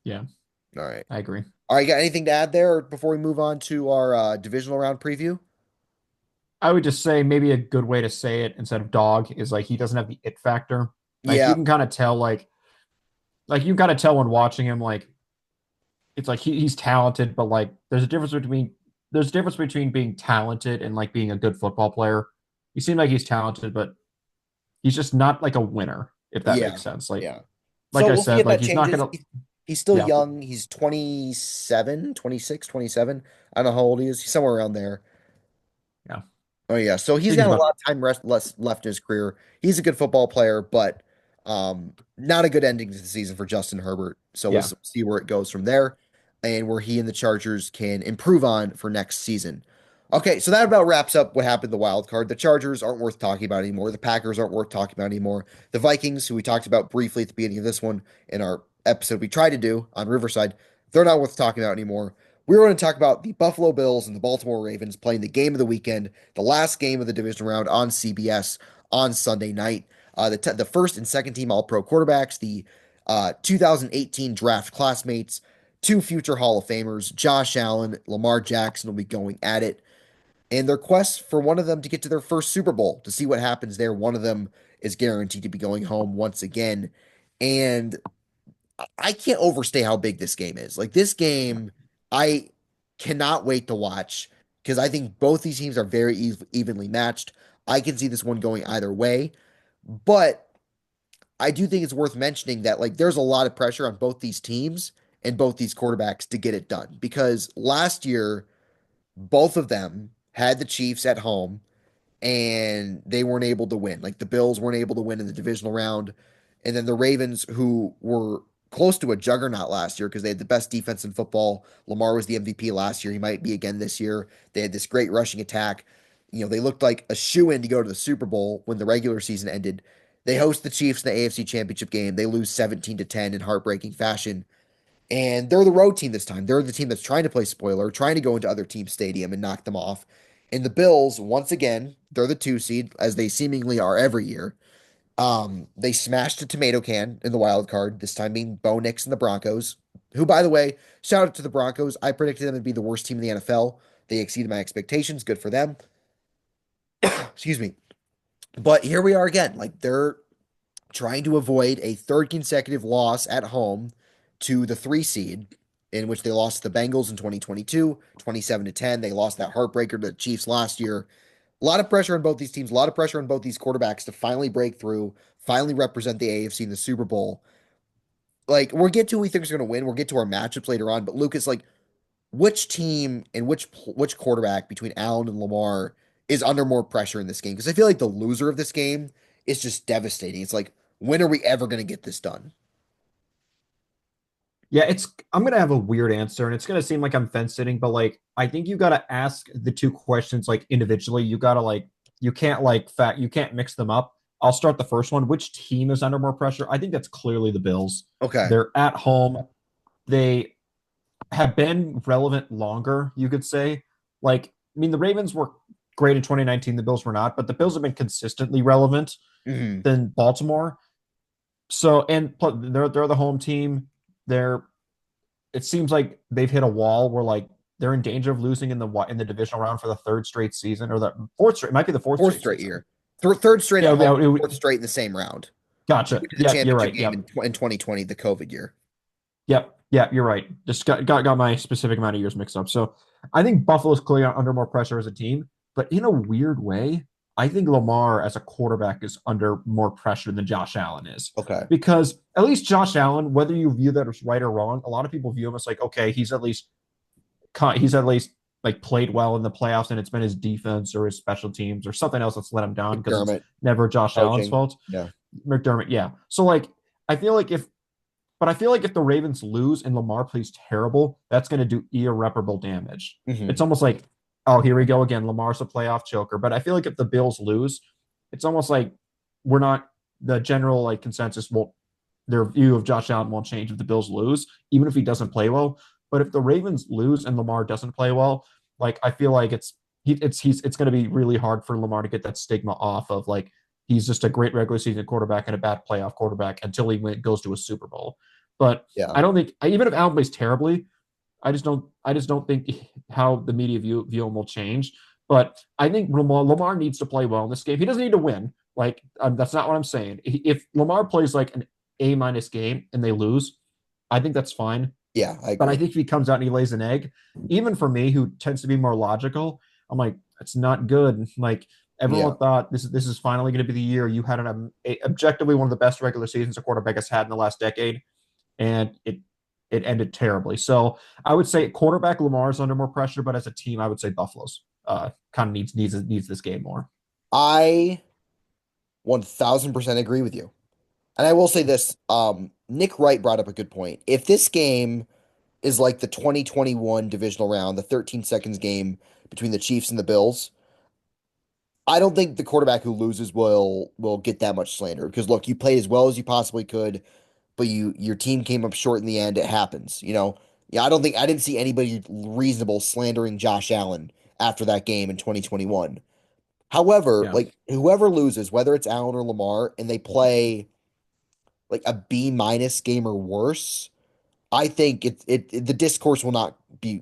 Yeah.
All right.
I agree.
All right, got anything to add there before we move on to our divisional round preview?
I would just say maybe a good way to say it instead of dog is like he doesn't have the it factor. Like you
Yeah,
can kind of tell, like you kind of tell when watching him, like it's like he's talented, but like there's a difference between being talented and like being a good football player. He seemed like he's talented, but he's just not like a winner, if that
yeah,
makes sense.
yeah.
Like
So
I
we'll see
said,
if
like
that
he's not
changes.
gonna
He's still
yeah,
young. He's 27, 26, 27. I don't know how old he is. He's somewhere around there.
yeah. I
Oh yeah, so he's
think he's
got a lot
about
of time less left in his career. He's a good football player, but not a good ending to the season for Justin Herbert. So we'll
yeah.
see where it goes from there, and where he and the Chargers can improve on for next season. Okay, so that about wraps up what happened in the wild card. The Chargers aren't worth talking about anymore. The Packers aren't worth talking about anymore. The Vikings, who we talked about briefly at the beginning of this one in our episode we tried to do on Riverside, they're not worth talking about anymore. We're going to talk about the Buffalo Bills and the Baltimore Ravens playing the game of the weekend, the last game of the division round on CBS on Sunday night. The first and second team All Pro quarterbacks, the 2018 draft classmates, two future Hall of Famers, Josh Allen, Lamar Jackson will be going at it. And their quest for one of them to get to their first Super Bowl to see what happens there. One of them is guaranteed to be going home once again. And I can't overstay how big this game is. Like this game, I cannot wait to watch because I think both these teams are very evenly matched. I can see this one going either way, but I do think it's worth mentioning that like there's a lot of pressure on both these teams and both these quarterbacks to get it done because last year both of them had the Chiefs at home and they weren't able to win. Like the Bills weren't able to win in the divisional round. And then the Ravens, who were close to a juggernaut last year because they had the best defense in football. Lamar was the MVP last year. He might be again this year. They had this great rushing attack. They looked like a shoe-in to go to the Super Bowl when the regular season ended. They host the Chiefs in the AFC Championship game. They lose 17-10 in heartbreaking fashion. And they're the road team this time. They're the team that's trying to play spoiler, trying to go into other team stadium and knock them off. And the Bills, once again, they're the 2 seed, as they seemingly are every year. They smashed a tomato can in the wild card, this time being Bo Nix and the Broncos, who, by the way, shout out to the Broncos. I predicted them to be the worst team in the NFL. They exceeded my expectations. Good for them. Excuse me. But here we are again. Like they're trying to avoid a third consecutive loss at home to the 3 seed, in which they lost to the Bengals in 2022, 27-10. They lost that heartbreaker to the Chiefs last year. A lot of pressure on both these teams, a lot of pressure on both these quarterbacks to finally break through, finally represent the AFC in the Super Bowl. Like, we'll get to who we think is going to win. We'll get to our matchups later on. But Lucas, like, which team and which quarterback between Allen and Lamar is under more pressure in this game? Because I feel like the loser of this game is just devastating. It's like, when are we ever going to get this done?
Yeah, I'm gonna have a weird answer, and it's gonna seem like I'm fence sitting, but like I think you gotta ask the two questions like individually. You gotta like you can't mix them up. I'll start the first one. Which team is under more pressure? I think that's clearly the Bills.
Okay.
They're at home. They have been relevant longer, you could say. Like, I mean, the Ravens were great in 2019, the Bills were not, but the Bills have been consistently relevant
Hmm.
than Baltimore. So, and they're the home team. They're it seems like they've hit a wall where like they're in danger of losing in the divisional round for the third straight season or the fourth straight. It might be the fourth
Fourth
straight
straight
season.
year. Third straight at
Yeah,
home,
yeah.
fourth straight in the same round.
Gotcha.
To the
Yep, you're
championship
right.
game
Yep,
in 2020, the COVID year.
yep. You're right. Just got my specific amount of years mixed up. So I think Buffalo's clearly under more pressure as a team, but in a weird way, I think Lamar as a quarterback is under more pressure than Josh Allen is.
Okay.
Because at least Josh Allen, whether you view that as right or wrong, a lot of people view him as like, okay, he's at least like played well in the playoffs, and it's been his defense or his special teams or something else that's let him down because it's
McDermott
never Josh Allen's
coaching.
fault.
Yeah.
McDermott, yeah. So like, I feel like if but I feel like if the Ravens lose and Lamar plays terrible, that's going to do irreparable damage.
Hmm.
It's almost like, oh, here we go again. Lamar's a playoff choker. But I feel like if the Bills lose, it's almost like we're not the general like consensus. Well, their view of Josh Allen won't change if the Bills lose, even if he doesn't play well. But if the Ravens lose and Lamar doesn't play well, like I feel like it's going to be really hard for Lamar to get that stigma off of like he's just a great regular season quarterback and a bad playoff quarterback until he goes to a Super Bowl. But
Yeah.
I don't think even if Allen plays terribly, I just don't think how the media view him will change. But I think Lamar needs to play well in this game. He doesn't need to win. Like that's not what I'm saying. If Lamar plays like an A- game and they lose, I think that's fine.
Yeah, I
But I
agree.
think if he comes out and he lays an egg, even for me who tends to be more logical, I'm like, it's not good. Like
Yeah.
everyone thought this is finally going to be the year you had objectively one of the best regular seasons a quarterback has had in the last decade, and it ended terribly. So I would say quarterback Lamar is under more pressure, but as a team, I would say Buffalo's kind of needs this game more.
I 1000% agree with you. And I will say this, Nick Wright brought up a good point. If this game is like the 2021 divisional round, the 13 seconds game between the Chiefs and the Bills, I don't think the quarterback who loses will get that much slander because look, you played as well as you possibly could, but your team came up short in the end. It happens, you know. Yeah, I didn't see anybody reasonable slandering Josh Allen after that game in 2021. However,
Yeah,
like whoever loses, whether it's Allen or Lamar, and they play like a B- game or worse, I think the discourse will not be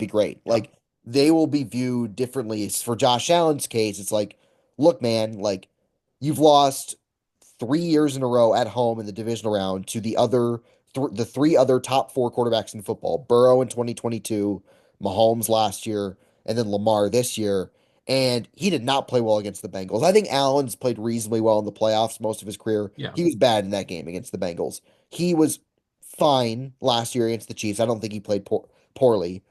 great.
yeah,
Like they will be viewed differently. For Josh Allen's case, it's like, look, man, like you've lost 3 years in a row at home in the divisional round to the three other top four quarterbacks in football: Burrow in 2022, Mahomes last year, and then Lamar this year. And he did not play well against the Bengals. I think Allen's played reasonably well in the playoffs most of his career.
yeah.
He was bad in that game against the Bengals. He was fine last year against the Chiefs. I don't think he played poorly.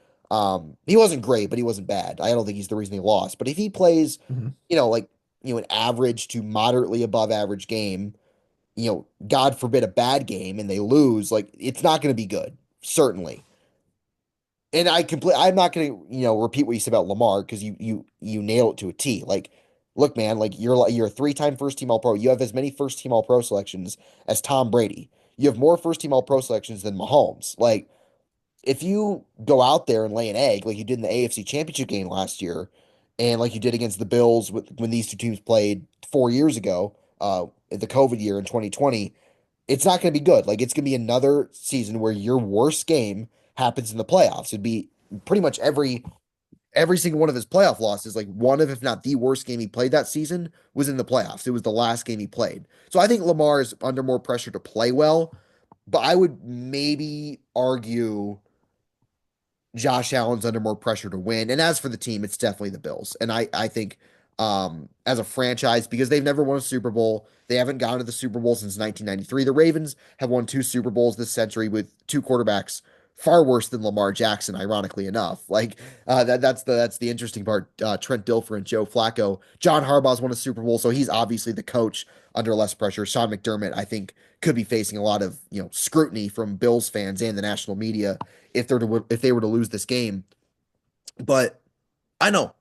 He wasn't great, but he wasn't bad. I don't think he's the reason he lost. But if he plays,
Mhm.
like an average to moderately above average game, God forbid a bad game and they lose, like it's not going to be good, certainly. And I'm not going to, repeat what you said about Lamar because you nail it to a T. Like, look, man, like you're a three-time first team All Pro. You have as many first team All Pro selections as Tom Brady. You have more first team All Pro selections than Mahomes. Like, if you go out there and lay an egg like you did in the AFC Championship game last year, and like you did against the Bills when these two teams played 4 years ago, the COVID year in 2020, it's not going to be good. Like it's going to be another season where your worst game happens in the playoffs. It'd be pretty much every single one of his playoff losses, like one of, if not the worst game he played that season, was in the playoffs. It was the last game he played. So I think Lamar is under more pressure to play well, but I would maybe argue Josh Allen's under more pressure to win. And as for the team, it's definitely the Bills. And I think as a franchise, because they've never won a Super Bowl, they haven't gone to the Super Bowl since 1993. The Ravens have won two Super Bowls this century with two quarterbacks far worse than Lamar Jackson, ironically enough. Like that's the interesting part. Trent Dilfer and Joe Flacco. John Harbaugh's won a Super Bowl, so he's obviously the coach under less pressure. Sean McDermott, I think, could be facing a lot of scrutiny from Bills fans and the national media if they were to lose this game. But I know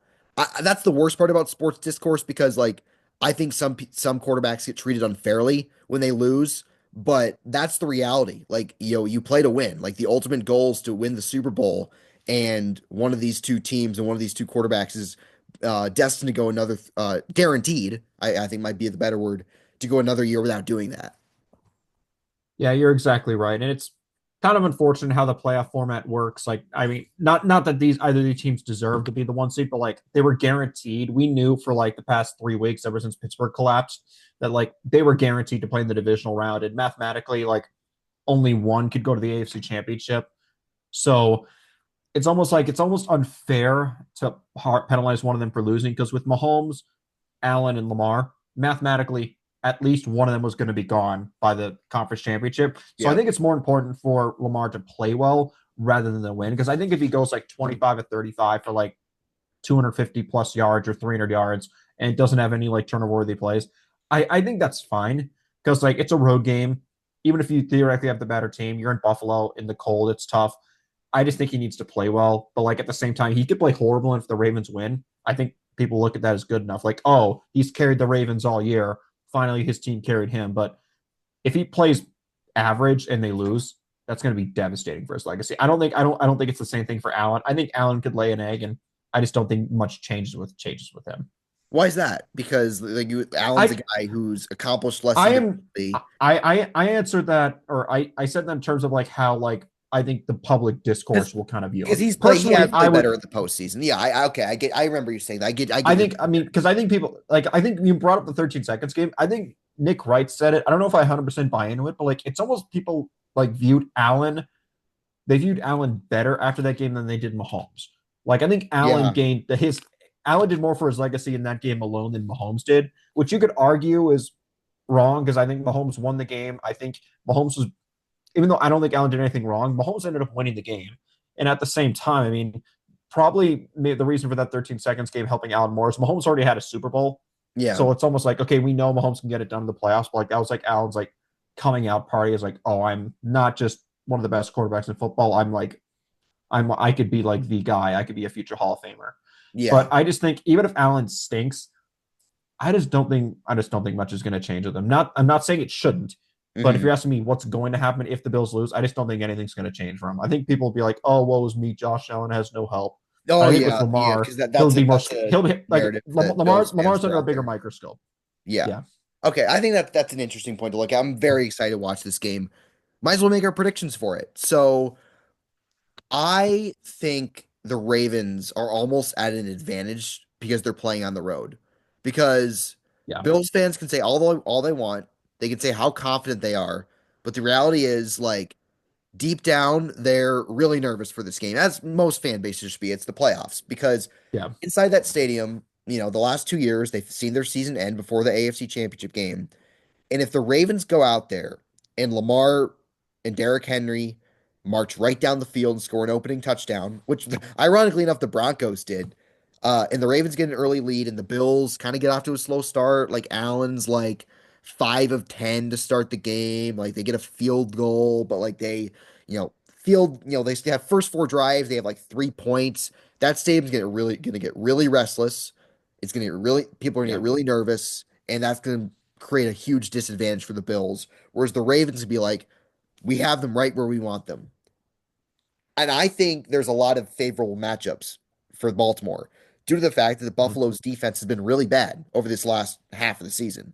that's the worst part about sports discourse because like I think some quarterbacks get treated unfairly when they lose, but that's the reality. Like you play to win. Like the ultimate goal is to win the Super Bowl, and one of these two teams and one of these two quarterbacks is destined to go another guaranteed. I think might be the better word to go another year without doing that.
Yeah, you're exactly right, and kind of unfortunate how the playoff format works. Like, I mean, not that these either of these teams deserve to be the one seed, but like they were guaranteed. We knew for like the past 3 weeks, ever since Pittsburgh collapsed, that like they were guaranteed to play in the divisional round, and mathematically, like only one could go to the AFC Championship. So it's almost unfair to penalize one of them for losing because with Mahomes, Allen, and Lamar, mathematically, at least one of them was going to be gone by the conference championship. So I
Yeah.
think it's more important for Lamar to play well rather than the win. Because I think if he goes like 25 to 35 for like 250 plus yards or 300 yards and doesn't have any like turnover worthy plays, I think that's fine because like it's a road game. Even if you theoretically have the better team, you're in Buffalo in the cold, it's tough. I just think he needs to play well, but like at the same time, he could play horrible. And if the Ravens win, I think people look at that as good enough. Like, oh, he's carried the Ravens all year. Finally, his team carried him. But if he plays average and they lose, that's going to be devastating for his legacy. I don't think it's the same thing for Allen. I think Allen could lay an egg, and I just don't think much changes with him.
Why is that? Because like Allen's a
I
guy who's accomplished less
I am
individually.
I answered that, or I said that in terms of like how like I think the public discourse will kind of view
Because
him.
he has
Personally, I
played
would
better in the postseason. Yeah, okay, I remember you saying that. I
I
get your
think, I
point
mean,
there.
because I think people like, I think you brought up the 13 seconds game. I think Nick Wright said it. I don't know if I 100% buy into it, but like, it's almost people like they viewed Allen better after that game than they did Mahomes. Like, I think
Yeah,
Allen did more for his legacy in that game alone than Mahomes did, which you could argue is wrong because I think Mahomes won the game. I think Mahomes was, even though I don't think Allen did anything wrong, Mahomes ended up winning the game. And at the same time, I mean, probably the reason for that 13 seconds game helping Allen more is Mahomes already had a Super Bowl.
yeah.
So it's almost like, okay, we know Mahomes can get it done in the playoffs, but like that was like Allen's like coming out party is like, oh, I'm not just one of the best quarterbacks in football. I could be like the guy. I could be a future Hall of Famer.
Yeah.
But I just think even if Allen stinks, I just don't think much is going to change with them. I'm not saying it shouldn't, but if
Hmm.
you're asking me what's going to happen if the Bills lose, I just don't think anything's going to change for him. I think people will be like, "Oh, woe is me, Josh Allen has no help."
Oh
But I think with
yeah, yeah.
Lamar,
Because
he'll be more
that's a
he'll be like
narrative that Bills fans
Lamar's
throw
under a
out
bigger
there.
microscope.
Yeah.
Yeah,
Okay, I think that that's an interesting point to look at. I'm very excited to watch this game. Might as well make our predictions for it. So I think the Ravens are almost at an advantage because they're playing on the road. Because
yeah,
Bills fans can say all they want. They can say how confident they are, but the reality is like deep down they're really nervous for this game, as most fan bases should be. It's the playoffs because
yeah,
inside that stadium, the last 2 years they've seen their season end before the AFC Championship game. And if the Ravens go out there and Lamar and Derrick Henry march right down the field and score an opening touchdown, which ironically enough the Broncos did, and the Ravens get an early lead and the Bills kind of get off to a slow start, like Allen's like 5 of 10 to start the game, like they get a field goal, but like they, they have first 4 drives, they have like 3 points. That stadium's gonna get really restless. It's gonna get really people are gonna
yeah.
get really nervous, and that's gonna create a huge disadvantage for the Bills. Whereas the Ravens would be like, we have them right where we want them. And I think there's a lot of favorable matchups for Baltimore due to the fact that the
Mhm.
Buffalo's defense has been really bad over this last half of the season.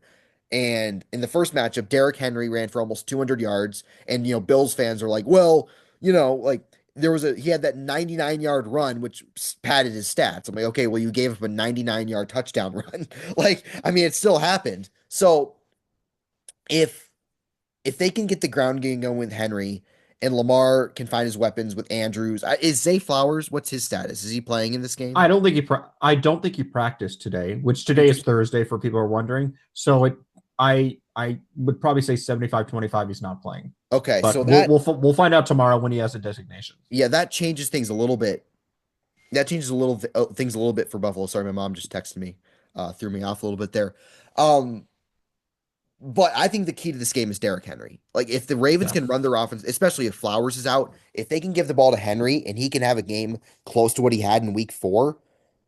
And in the first matchup, Derrick Henry ran for almost 200 yards. And, Bills fans are like, well, like he had that 99-yard run, which padded his stats. I'm like, okay, well, you gave up a 99-yard touchdown run. Like, I mean, it still happened. So if if they can get the ground game going with Henry and Lamar can find his weapons with Andrews, is Zay Flowers? What's his status? Is he playing in this game?
I don't think he practiced today, which today is
Interesting.
Thursday for people who are wondering. I would probably say 75-25 he's not playing.
Okay,
But
so that
we'll find out tomorrow when he has a designation.
yeah, that changes things a little bit. That changes things a little bit for Buffalo. Sorry, my mom just texted me, threw me off a little bit there. Um, But I think the key to this game is Derrick Henry. Like if the Ravens
Yeah.
can run their offense, especially if Flowers is out, if they can give the ball to Henry and he can have a game close to what he had in week 4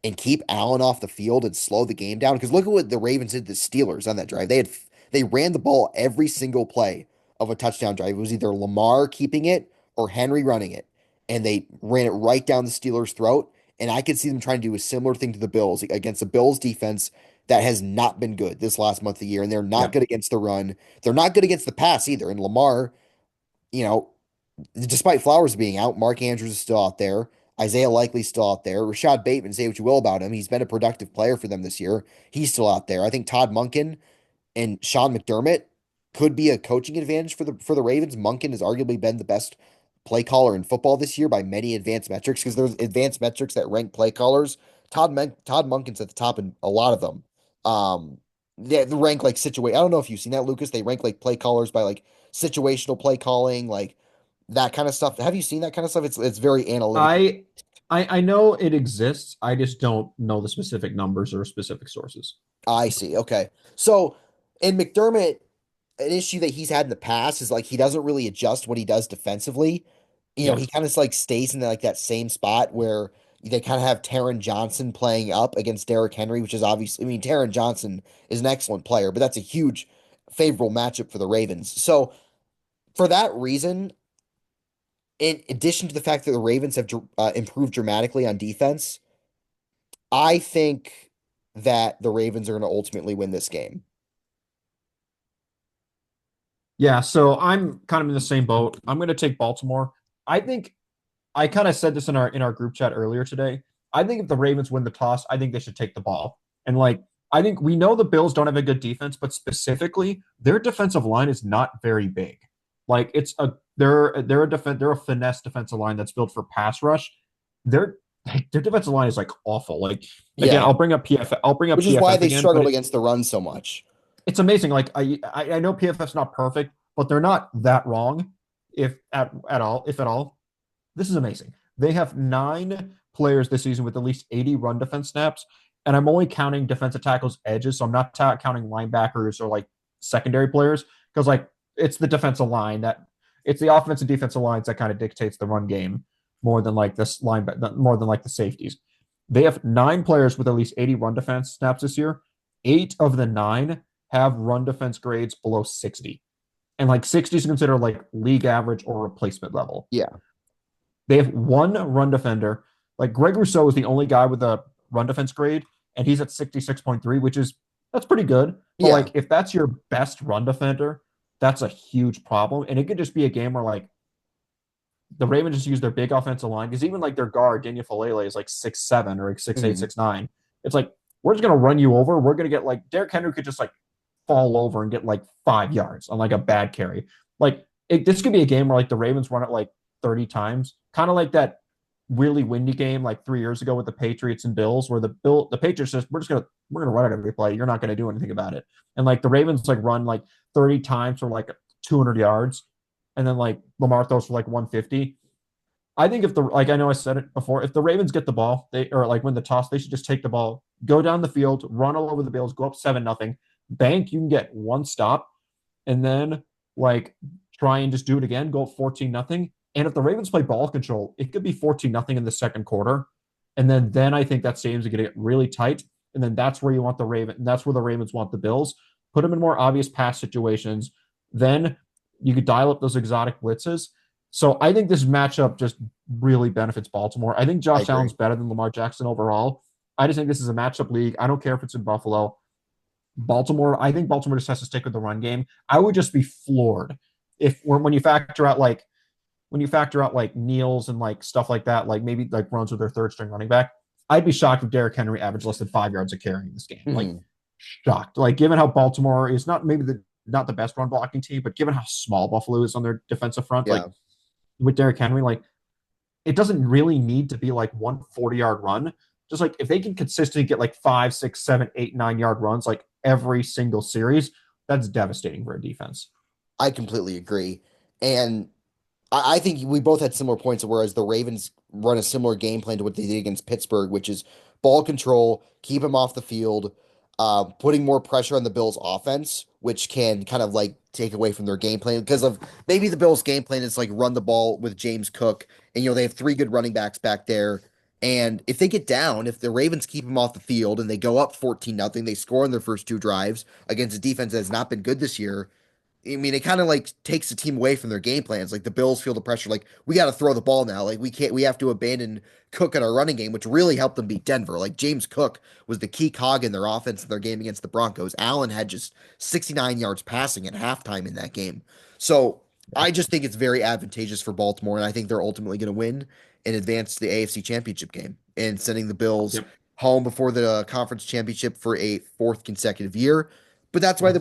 and keep Allen off the field and slow the game down. Because look at what the Ravens did to the Steelers on that drive. They ran the ball every single play of a touchdown drive. It was either Lamar keeping it or Henry running it. And they ran it right down the Steelers' throat. And I could see them trying to do a similar thing to the Bills against the Bills defense that has not been good this last month of the year, and they're not
Yeah.
good against the run. They're not good against the pass either. And Lamar, you know, despite Flowers being out, Mark Andrews is still out there. Isaiah Likely's still out there. Rashad Bateman, say what you will about him. He's been a productive player for them this year. He's still out there. I think Todd Monken and Sean McDermott could be a coaching advantage for the Ravens. Monken has arguably been the best play caller in football this year by many advanced metrics because there's advanced metrics that rank play callers. Todd Monken's at the top in a lot of them. They rank like situation. I don't know if you've seen that, Lucas. They rank like play callers by like situational play calling, like that kind of stuff. Have you seen that kind of stuff? It's very analytically.
I I know it exists. I just don't know the specific numbers or specific sources.
I see. Okay. So, and McDermott, an issue that he's had in the past is like he doesn't really adjust what he does defensively.
Yeah.
He kind of like stays in like that same spot where they kind of have Taron Johnson playing up against Derrick Henry, which is obviously, I mean, Taron Johnson is an excellent player, but that's a huge favorable matchup for the Ravens. So, for that reason, in addition to the fact that the Ravens have improved dramatically on defense, I think that the Ravens are going to ultimately win this game.
Yeah, so I'm kind of in the same boat. I'm going to take Baltimore. I think I kind of said this in our group chat earlier today. I think if the Ravens win the toss, I think they should take the ball. And like I think we know the Bills don't have a good defense, but specifically their defensive line is not very big. Like it's a they're a finesse defensive line that's built for pass rush. Their their defensive line is like awful. Like again,
Yeah,
I'll bring up
which is why
PFF
they
again, but
struggled against the run so much.
it's amazing. Like I know PFF's not perfect, but they're not that wrong if at all, if at all. This is amazing. They have 9 players this season with at least 80 run defense snaps, and I'm only counting defensive tackles edges, so I'm not counting linebackers or like secondary players because like it's the defensive line that it's the offensive defensive lines that kind of dictates the run game more than like this line more than like the safeties. They have 9 players with at least 80 run defense snaps this year. 8 of the 9 have run defense grades below 60. And like 60 is considered like league average or replacement level.
Yeah,
They have one run defender. Like Greg Rousseau is the only guy with a run defense grade, and he's at 66.3, which is that's pretty good. But
yeah,
like if that's your best run defender, that's a huge problem. And it could just be a game where like the Ravens just use their big offensive line because even like their guard, Daniel Falele, is like 6'7" or like 6'8",
mhm,
6'9". It's like we're just gonna run you over. We're gonna get like Derrick Henry could just like fall over and get like 5 yards on like a bad carry. Like this could be a game where like the Ravens run it like 30 times, kind of like that really windy game like 3 years ago with the Patriots and Bills, where the Patriots just we're gonna run it every play. You're not gonna do anything about it. And like the Ravens like run like 30 times for like 200 yards, and then like Lamar throws for like 150. I think if the like I know I said it before, if the Ravens get the ball, they or like win the toss, they should just take the ball, go down the field, run all over the Bills, go up 7-0, bank. You can get one stop, and then like try and just do it again, go up 14-0. And if the Ravens play ball control, it could be 14-0 in the second quarter, and then I think that stadium's going to get really tight, and then that's where you want the Raven. That's where the Ravens want the Bills. Put them in more obvious pass situations. Then you could dial up those exotic blitzes. So I think this matchup just really benefits Baltimore. I think
I
Josh
agree.
Allen's better than Lamar Jackson overall. I just think this is a matchup league. I don't care if it's in Buffalo. I think Baltimore just has to stick with the run game. I would just be floored if when you factor out like Neals and like stuff like that, like maybe like runs with their third string running back. I'd be shocked if Derrick Henry averaged less than 5 yards a carry in this game. Like
Mhm.
shocked. Like given how Baltimore is not the best run blocking team, but given how small Buffalo is on their defensive front, like
Yeah,
with Derrick Henry, like it doesn't really need to be like 140-yard run. Just like if they can consistently get like 5, 6, 7, 8, 9 yard runs like every single series, that's devastating for a defense.
I completely agree. And I think we both had similar points, whereas the Ravens run a similar game plan to what they did against Pittsburgh, which is ball control, keep him off the field, putting more pressure on the Bills' offense, which can kind of like take away from their game plan because of maybe the Bills' game plan is like run the ball with James Cook, and they have 3 good running backs back there. And if they get down, if the Ravens keep them off the field and they go up 14-0, they score in their first 2 drives against a defense that has not been good this year. I mean, it kind of like takes the team away from their game plans. Like the Bills feel the pressure, like we got to throw the ball now. Like we have to abandon Cook in our running game, which really helped them beat Denver. Like James Cook was the key cog in their offense in their game against the Broncos. Allen had just 69 yards passing at halftime in that game. So I just think it's very advantageous for Baltimore, and I think they're ultimately going to win and advance to the AFC Championship game and sending the Bills
Yep.
home before the conference championship for a fourth consecutive year. But that's why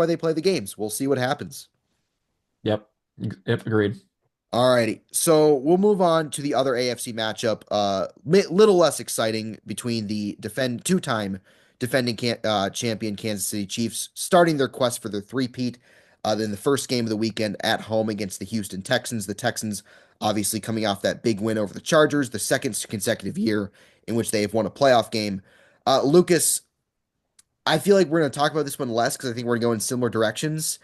they play the games. We'll see what happens.
Yep. Yep. Agreed.
All righty. So we'll move on to the other AFC matchup. Little less exciting between the two-time defending champion Kansas City Chiefs starting their quest for their three-peat. Then the first game of the weekend at home against the Houston Texans. The Texans obviously coming off that big win over the Chargers, the second consecutive year in which they have won a playoff game. Lucas, I feel like we're going to talk about this one less because I think we're going to go in similar directions.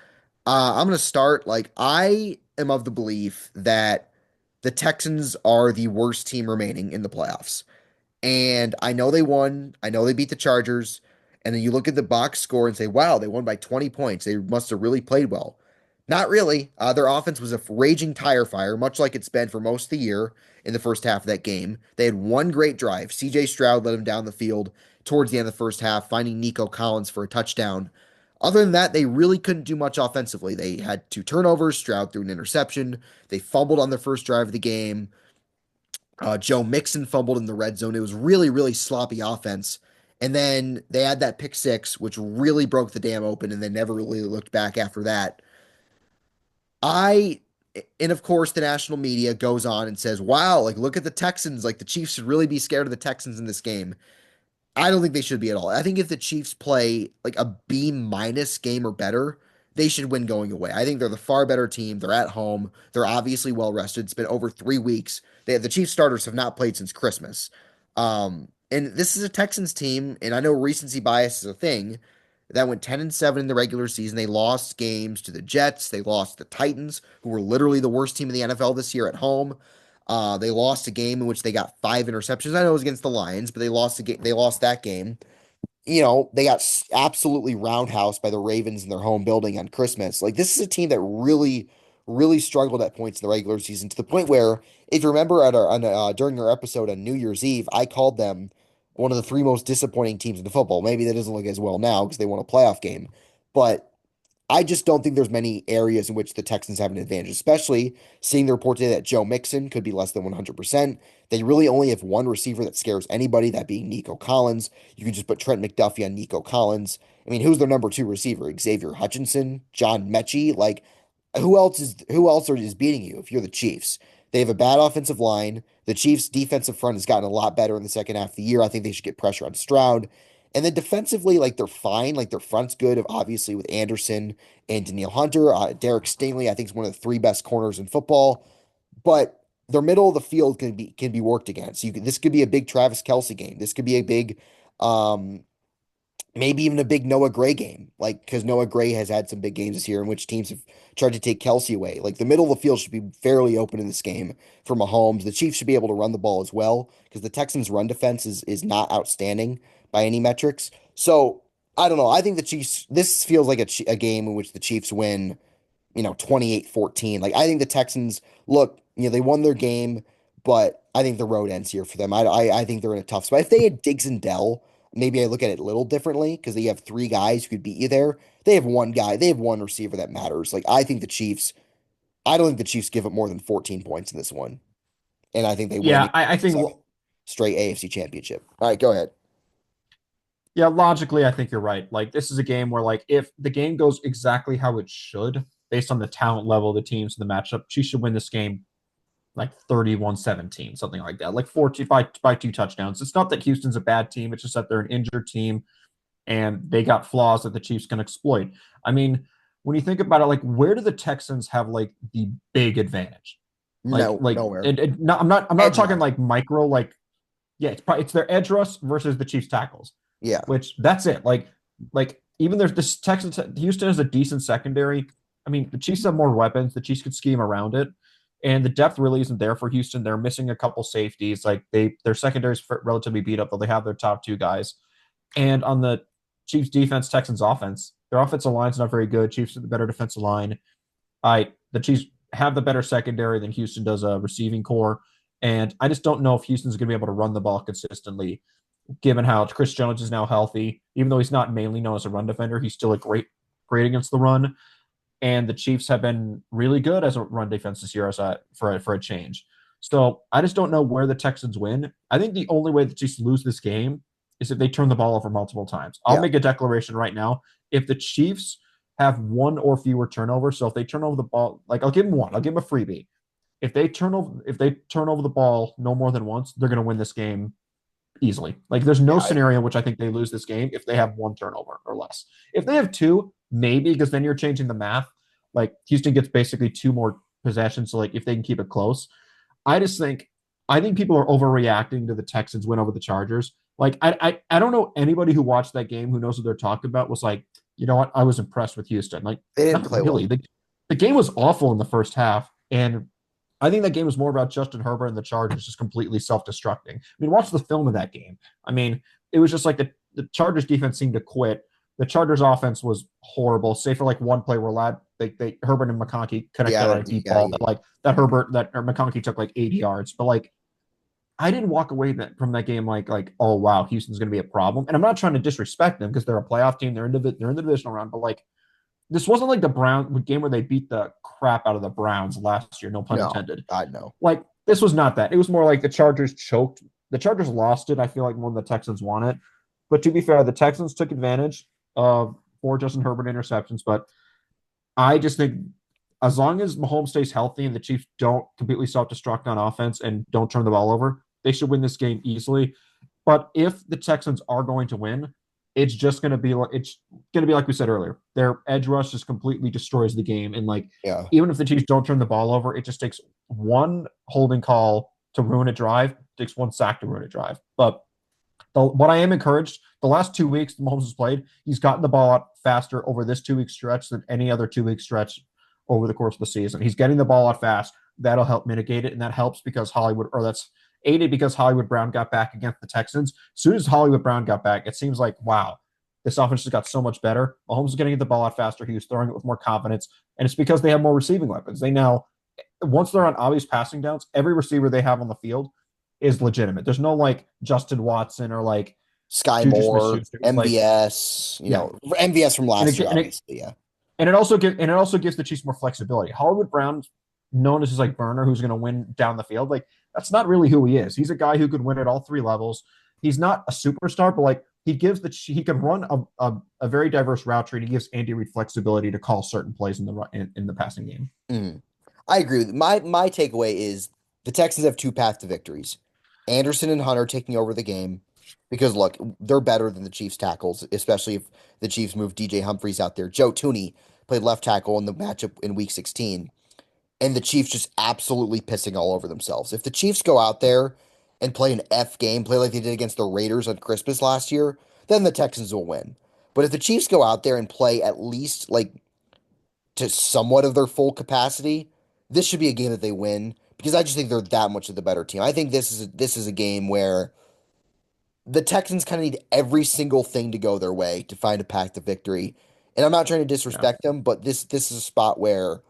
I'm going to start. Like, I am of the belief that the Texans are the worst team remaining in the playoffs. And I know they won. I know they beat the Chargers. And then you look at the box score and say, wow, they won by 20 points. They must have really played well. Not really. Their offense was a raging tire fire, much like it's been for most of the year in the first half of that game. They had one great drive. CJ Stroud led them down the field towards the end of the first half, finding Nico Collins for a touchdown. Other than that, they really couldn't do much offensively. They had two turnovers. Stroud threw an interception. They fumbled on their first drive of the game. Joe Mixon fumbled in the red zone. It was really, really sloppy offense. And then they had that pick six, which really broke the dam open, and they never really looked back after that. I, and of course, the national media goes on and says, wow, like, look at the Texans. Like, the Chiefs should really be scared of the Texans in this game. I don't think they should be at all. I think if the Chiefs play like a B minus game or better, they should win going away. I think they're the far better team. They're at home. They're obviously well rested. It's been over 3 weeks. The Chiefs starters have not played since Christmas. And this is a Texans team, and I know recency bias is a thing that went 10-7 in the regular season. They lost games to the Jets. They lost the Titans, who were literally the worst team in the NFL this year at home. They lost a game in which they got 5 interceptions. I know it was against the Lions, but they lost a game. They lost that game. They got absolutely roundhoused by the Ravens in their home building on Christmas. Like, this is a team that really, really struggled at points in the regular season to the point where, if you remember, during our episode on New Year's Eve, I called them one of the three most disappointing teams in the football. Maybe that doesn't look as well now because they won a playoff game, but I just don't think there's many areas in which the Texans have an advantage, especially seeing the report today that Joe Mixon could be less than 100%. They really only have one receiver that scares anybody, that being Nico Collins. You can just put Trent McDuffie on Nico Collins. I mean, who's their number two receiver? Xavier Hutchinson, John Mechie? Like, who else is beating you if you're the Chiefs? They have a bad offensive line. The Chiefs' defensive front has gotten a lot better in the second half of the year. I think they should get pressure on Stroud. And then defensively, like, they're fine. Like, their front's good, obviously, with Anderson and Danielle Hunter. Derek Stingley, I think, is one of the three best corners in football. But their middle of the field can be worked against. This could be a big Travis Kelce game. This could be a big, um, maybe even a big Noah Gray game. Like, because Noah Gray has had some big games this year in which teams have tried to take Kelce away. Like, the middle of the field should be fairly open in this game for Mahomes. The Chiefs should be able to run the ball as well because the Texans' run defense is not outstanding by any metrics. So I don't know. I think the Chiefs. This feels like a game in which the Chiefs win, 28-14. Like, I think the Texans look, they won their game, but I think the road ends here for them. I think they're in a tough spot. If they had Diggs and Dell, maybe I look at it a little differently because they have three guys who could beat you there. They have one guy, they have one receiver that matters. Like, I don't think the Chiefs give up more than 14 points in this one. And I think they win
Yeah, I think
second straight AFC championship. All right, go ahead.
yeah, logically, I think you're right. Like, this is a game where, like, if the game goes exactly how it should, based on the talent level of the teams in the matchup, she should win this game like 31-17, something like that. Like 14 by two touchdowns. It's not that Houston's a bad team, it's just that they're an injured team and they got flaws that the Chiefs can exploit. I mean, when you think about it, like, where do the Texans have like the big advantage? Like,
No, nowhere.
I'm not
Edge
talking
rush.
like micro, like, yeah, it's their edge rush versus the Chiefs tackles,
Yeah.
which that's it. Like even there's this Texans, Houston has a decent secondary. I mean, the Chiefs have more weapons. The Chiefs could scheme around it, and the depth really isn't there for Houston. They're missing a couple safeties. Like, their secondary is relatively beat up, though they have their top two guys. And on the Chiefs defense, Texans offense, their offensive line's not very good. Chiefs have the better defensive line. The Chiefs have the better secondary than Houston does a receiving core. And I just don't know if Houston's going to be able to run the ball consistently, given how Chris Jones is now healthy. Even though he's not mainly known as a run defender, he's still a great against the run. and the Chiefs have been really good as a run defense this year for a change. So I just don't know where the Texans win. I think the only way the Chiefs lose this game is if they turn the ball over multiple times. I'll
Yeah.
make a declaration right now. If the Chiefs have one or fewer turnovers, so if they turn over the ball, like I'll give them one, I'll give them a freebie. If they turn over the ball no more than once, they're going to win this game easily. Like there's
Yeah,
no
I agree.
scenario in which I think they lose this game if they have one turnover or less. If they have two, maybe because then you're changing the math. Like Houston gets basically two more possessions, so like if they can keep it close, I just think I think people are overreacting to the Texans win over the Chargers. Like I don't know anybody who watched that game who knows what they're talking about was like, you know what, I was impressed with Houston. Like
They didn't
not
play
really.
well.
The game was awful in the first half, and I think that game was more about Justin Herbert and the Chargers just completely self-destructing. I mean, watch the film of that game. I mean, it was just like the Chargers defense seemed to quit. The Chargers offense was horrible, save for like one play where they Herbert and McConkey connected on a deep
Yeah,
ball that Herbert that or McConkey took like 80 yards. But like I didn't walk away from that game like oh wow, Houston's going to be a problem. And I'm not trying to disrespect them because they're a playoff team. They're in the divisional round, but like this wasn't like the Brown game where they beat the crap out of the Browns last year. No pun
no,
intended.
God no.
Like this was not that. It was more like the Chargers choked. The Chargers lost it. I feel like more than the Texans won it. But to be fair, the Texans took advantage of four Justin Herbert interceptions. But I just think as long as Mahomes stays healthy and the Chiefs don't completely self-destruct on offense and don't turn the ball over, they should win this game easily. But if the Texans are going to win, it's going to be like we said earlier. Their edge rush just completely destroys the game, and like
Yeah.
even if the Chiefs don't turn the ball over, it just takes one holding call to ruin a drive. It takes one sack to ruin a drive. But what I am encouraged, the last 2 weeks Mahomes has played, he's gotten the ball out faster over this 2 week stretch than any other 2 week stretch over the course of the season. He's getting the ball out fast. That'll help mitigate it, and that helps because that's aided because Hollywood Brown got back against the Texans. As soon as Hollywood Brown got back, it seems like wow, this offense just got so much better. Mahomes is getting the ball out faster. He was throwing it with more confidence, and it's because they have more receiving weapons. They now, once they're on obvious passing downs, every receiver they have on the field is legitimate. There's no like Justin Watson or like
Sky
Juju
Moore,
Smith-Schuster. It's like
MVS,
yeah,
MVS from
and
last
it,
year,
and it
obviously. Yeah.
and it also gives the Chiefs more flexibility. Hollywood Brown's known as his like burner who's going to win down the field. Like that's not really who he is. He's a guy who could win at all three levels. He's not a superstar, but like he can run a very diverse route tree. And he gives Andy Reid flexibility to call certain plays in the passing game.
Mm. I agree with my takeaway is the Texans have two paths to victories. Anderson and Hunter taking over the game because look, they're better than the Chiefs tackles, especially if the Chiefs move DJ Humphries out there. Joe Tooney played left tackle in the matchup in week 16, and the Chiefs just absolutely pissing all over themselves. If the Chiefs go out there and play an F game, play like they did against the Raiders on Christmas last year, then the Texans will win. But if the Chiefs go out there and play at least like to somewhat of their full capacity, this should be a game that they win because I just think they're that much of the better team. I think this is a game where the Texans kind of need every single thing to go their way to find a path to victory. And I'm not trying to
Yeah,
disrespect them, but this is a spot where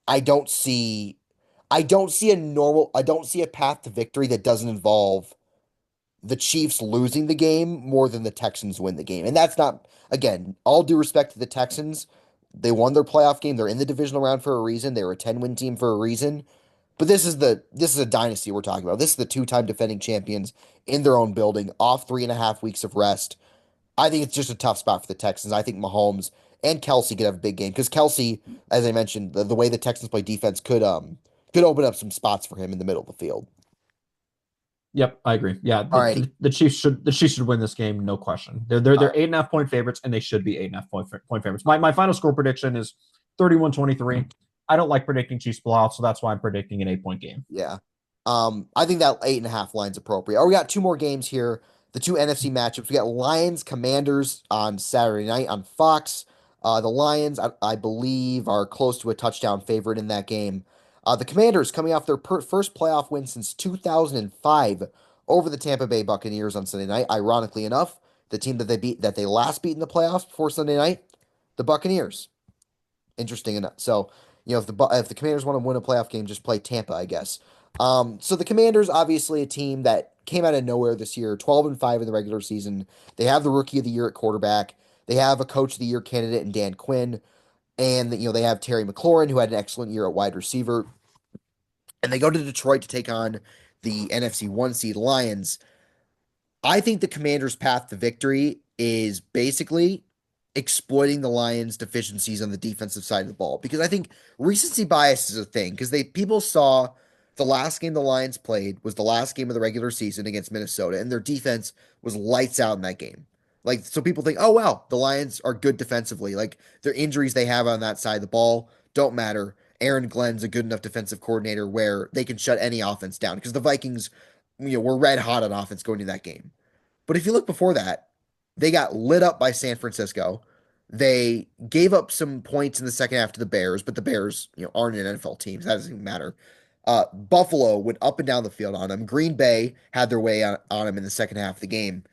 I don't see I don't see a path to victory that doesn't involve the Chiefs losing the game more than the Texans win the game. And that's not, again, all due respect to the Texans. They won their playoff game. They're in the divisional round for a reason. They were a 10-win team for a reason. But this is a dynasty we're talking about. This is the two-time defending champions in their own building, off 3.5 weeks of rest. I think it's just a tough spot for the Texans. I think Mahomes and Kelsey could have a big game because Kelsey, as I mentioned, the way the Texans play defense could open up some spots for him in the middle of the field.
yep, I agree. Yeah,
Alrighty.
the Chiefs should win this game, no question. They're 8.5 point favorites, and they should be 8.5 point favorites. My final score prediction is 31-23. I don't like predicting Chiefs blowout, so that's why I'm predicting an 8 point game.
Yeah. I think that 8.5 line's appropriate. Oh, we got two more games here. The two NFC matchups. We got Lions Commanders on Saturday night on Fox. The Lions, I believe, are close to a touchdown favorite in that game. The Commanders coming off their first playoff win since 2005 over the Tampa Bay Buccaneers on Sunday night. Ironically enough, the team that they last beat in the playoffs before Sunday night, the Buccaneers. Interesting enough. So, if the Commanders want to win a playoff game, just play Tampa, I guess. So the Commanders, obviously a team that came out of nowhere this year, 12-5 in the regular season. They have the rookie of the year at quarterback. They have a coach of the year candidate in Dan Quinn. and they have Terry McLaurin, who had an excellent year at wide receiver, and they go to Detroit to take on the NFC one seed Lions. I think the Commanders' path to victory is basically exploiting the Lions' deficiencies on the defensive side of the ball, because I think recency bias is a thing, because they people saw the last game the Lions played was the last game of the regular season against Minnesota, and their defense was lights out in that game. Like, so people think, oh wow, the Lions are good defensively. Like, their injuries they have on that side of the ball don't matter. Aaron Glenn's a good enough defensive coordinator where they can shut any offense down, because the Vikings, were red hot on offense going into that game. But if you look before that, they got lit up by San Francisco. They gave up some points in the second half to the Bears, but the Bears, aren't an NFL team, so that doesn't even matter. Buffalo went up and down the field on them. Green Bay had their way on them in the second half of the game.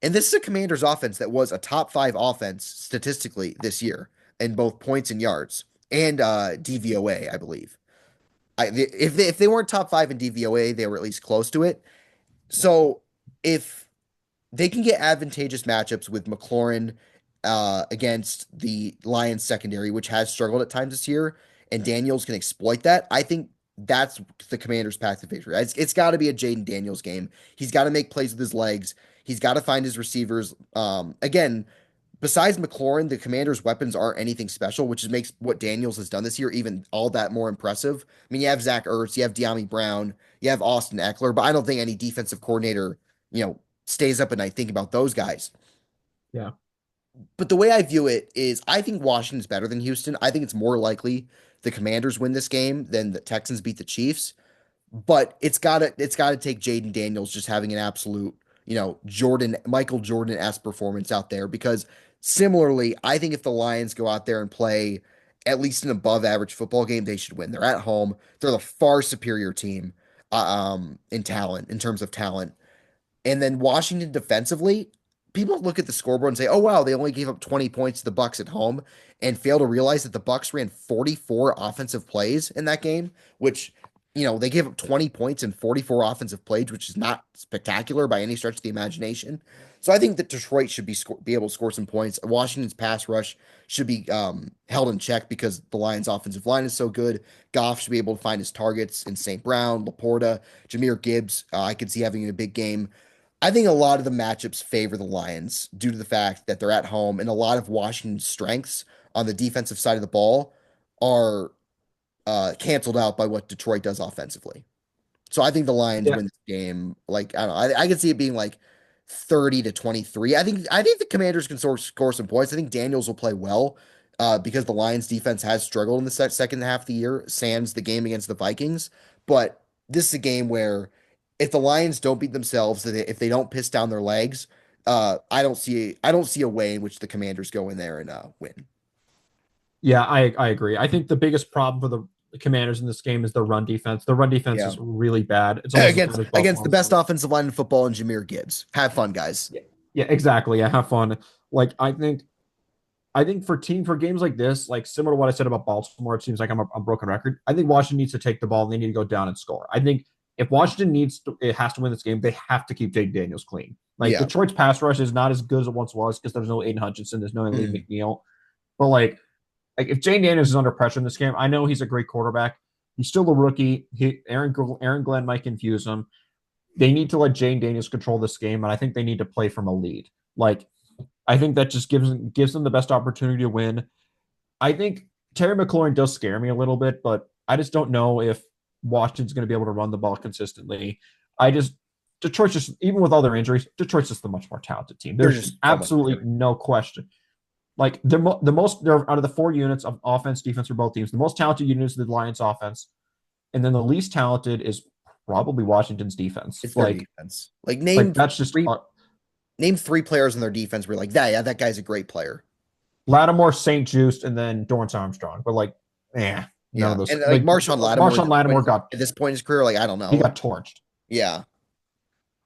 And this is a Commanders offense that was a top five offense statistically this year in both points and yards and DVOA, I believe. If they weren't top five in DVOA, they were at least close to it. So if they can get advantageous matchups with McLaurin against the Lions secondary, which has struggled at times this year, and Daniels can exploit that. I think that's the Commanders' path to victory. It's got to be a Jaden Daniels game. He's got to make plays with his legs. He's got to find his receivers. Again, besides McLaurin, the Commanders' weapons aren't anything special, which makes what Daniels has done this year even all that more impressive. I mean, you have Zach Ertz, you have De'Ami Brown, you have Austin Eckler, but I don't think any defensive coordinator, stays up at night thinking about those guys.
Yeah.
But the way I view it is I think Washington's better than Houston. I think it's more likely the Commanders win this game than the Texans beat the Chiefs. But it's gotta take Jaden Daniels just having an absolute, Michael Jordan-esque performance out there. Because similarly, I think if the Lions go out there and play at least an above average football game, they should win. They're at home. They're the far superior team in talent, in terms of talent. And then Washington defensively, people look at the scoreboard and say, "Oh wow, they only gave up 20 points to the Bucks at home," and fail to realize that the Bucks ran 44 offensive plays in that game, which they gave up 20 points in 44 offensive plays, which is not spectacular by any stretch of the imagination. So I think that Detroit should be able to score some points. Washington's pass rush should be held in check because the Lions' offensive line is so good. Goff should be able to find his targets in St. Brown, Laporta, Jahmyr Gibbs. I could see having a big game. I think a lot of the matchups favor the Lions due to the fact that they're at home, and a lot of Washington's strengths on the defensive side of the ball are canceled out by what Detroit does offensively. So I think the Lions
Yeah.
win this game. Like, I don't know, I can see it being like 30-23. I think the Commanders can score some points. I think Daniels will play well because the Lions defense has struggled in the second half of the year, sans the game against the Vikings. But this is a game where if the Lions don't beat themselves, if they don't piss down their legs, I don't see a way in which the Commanders go in there and win.
Yeah, I agree. I think the biggest problem for the Commanders in this game is the run defense. The run defense
Yeah.
is really bad. It's almost as bad
Against
as
against the
Buffalo's.
best offensive line in football and Jahmyr Gibbs. Have fun, guys.
Yeah, yeah, exactly. Yeah, have fun. Like I think for games like this, like similar to what I said about Baltimore, it seems like I'm a broken record. I think Washington needs to take the ball and they need to go down and score. I think if Washington it has to win this game, they have to keep Jake Daniels clean. Like
Yeah.
Detroit's pass rush is not as good as it once was because there's no Aiden Hutchinson, there's no Lee
Mhm.
McNeil. But like if Jane Daniels is under pressure in this game, I know he's a great quarterback. He's still a rookie. Aaron Glenn might confuse him. They need to let Jane Daniels control this game, and I think they need to play from a lead. Like I think that just gives them the best opportunity to win. I think Terry McLaurin does scare me a little bit, but I just don't know if Washington's going to be able to run the ball consistently. I just Detroit's just even with all their injuries, Detroit's just the much more talented team.
They're
There's
just so much
absolutely
better.
no question. Like the most they're out of the four units of offense, defense for both teams. The most talented unit is the Lions offense, and then the least talented is probably Washington's defense.
It's their defense. Like
Like that's just
name three players in their defense where you're like, yeah, that guy's a great player.
Lattimore, St. Just, and then Dorrance Armstrong. But none
Yeah.
of those.
And like
Like
Marshawn Lattimore
Marshawn Lattimore got
at this point in his career, like I don't
he
know.
got torched.
Yeah.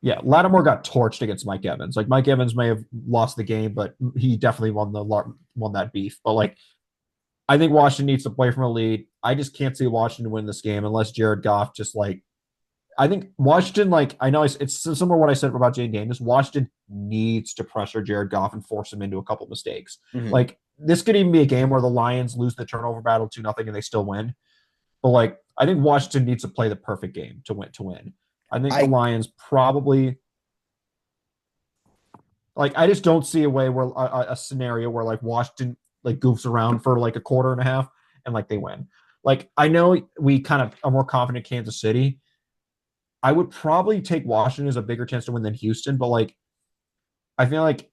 Yeah, Lattimore got torched against Mike Evans. Like Mike Evans may have lost the game, but he definitely won that beef. But like I think Washington needs to play from a lead. I just can't see Washington win this game unless Jared Goff just like. I think Washington, like I know it's similar to what I said about Jane Daniels. Washington needs to pressure Jared Goff and force him into a couple mistakes.
Mhm.
Like this could even be a game where the Lions lose the turnover battle 2-0 and they still win. But like, I think Washington needs to play the perfect game to win. To win, I think the
I
Lions probably like. I just don't see a way where a scenario where like Washington like goofs around for like a quarter and a half and like they win. Like I know we kind of are more confident in Kansas City. I would probably take Washington as a bigger chance to win than Houston, but like I feel like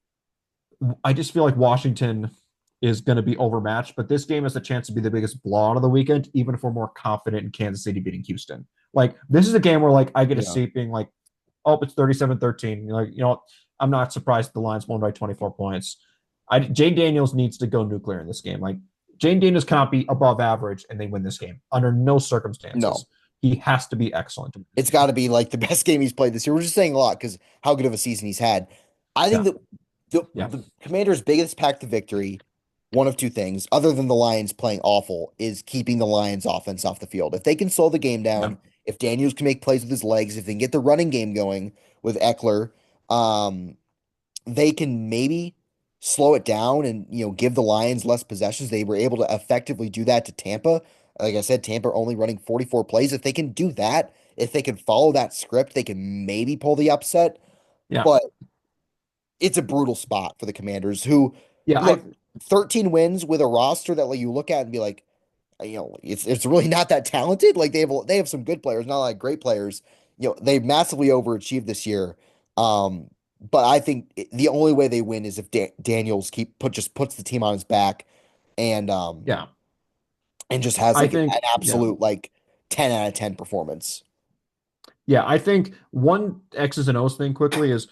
I just feel like Washington is going to be overmatched, but this game has a chance to be the biggest blowout of the weekend, even if we're more confident in Kansas City beating Houston. Like, this is a game where, like, I get to
yeah.
see it being like, oh, it's 37-13. You're like, I'm not surprised the Lions won by 24 points. Jane Daniels needs to go nuclear in this game. Like, Jane Daniels cannot be above average and they win this game under no
No.
circumstances. He has to be excellent to win this
It's got
game.
to be like the best game he's played this year. We're just saying a lot because how good of a season he's had. I think
Yeah.
that
Yeah.
the Commanders' biggest path to victory, one of two things, other than the Lions playing awful, is keeping the Lions offense off the field. If they can slow the game
Yeah.
down, if Daniels can make plays with his legs, if they can get the running game going with Eckler, um, they can maybe slow it down and give the Lions less possessions. They were able to effectively do that to Tampa. Like I said, Tampa only running 44 plays. If they can do that, if they can follow that script, they can maybe pull the upset.
Yeah.
But it's a brutal spot for the Commanders who
Yeah.
look 13 wins with a roster that like you look at and be like, it's really not that talented. Like they have some good players, not like great players. They massively overachieved this year. Um, but I think the only way they win is if Daniels just puts the team on his back and
Yeah.
and just has
I
like an
think, yeah.
absolute like 10 out of 10 performance.
Yeah, I think one X's and O's thing quickly is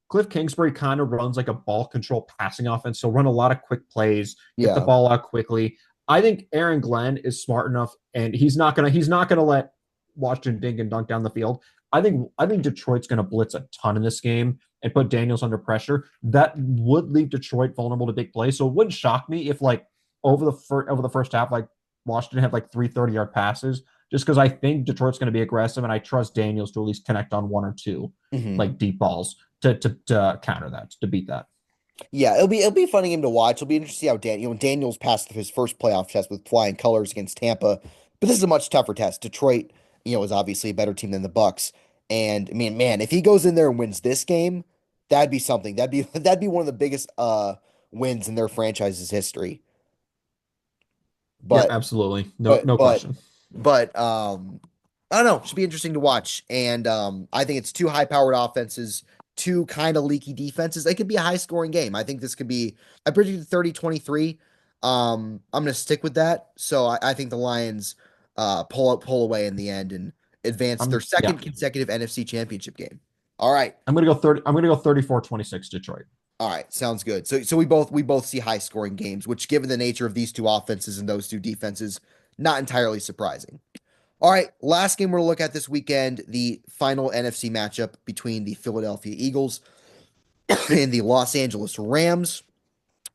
Cliff Kingsbury kind of runs like a ball control passing offense. So run a lot of quick plays, get the
Yeah.
ball out quickly. I think Aaron Glenn is smart enough, and he's not gonna let Washington dink and dunk down the field. I think Detroit's gonna blitz a ton in this game and put Daniels under pressure. That would leave Detroit vulnerable to big plays. So it wouldn't shock me if like over the first half, like Washington had like 3 30-yard passes, just because I think Detroit's going to be aggressive, and I trust Daniels to at least connect on one or two
hmm
like deep balls to counter that, to beat that.
Yeah, it'll be a funny game to watch. It'll be interesting to see how Daniels passed his first playoff test with flying colors against Tampa, but this is a much tougher test. Detroit, is obviously a better team than the Bucks, and I mean, man, if he goes in there and wins this game, that'd be something. That'd be one of the biggest wins in their franchise's history.
Yep,
But
absolutely. No,
but
no
but
question.
but I don't know. Should be interesting to watch. And I think it's two high-powered offenses, two kind of leaky defenses. It could be a high-scoring game. I think this could be, I predicted 30-23. I'm gonna stick with that. So I think the Lions pull away in the end and advance to their
Yeah.
second consecutive NFC championship game. All right.
I'm gonna go 34-26 Detroit.
All right, sounds good. So we both see high scoring games, which given the nature of these two offenses and those two defenses, not entirely surprising. All right, last game we're gonna look at this weekend, the final NFC matchup between the Philadelphia Eagles and the Los Angeles Rams.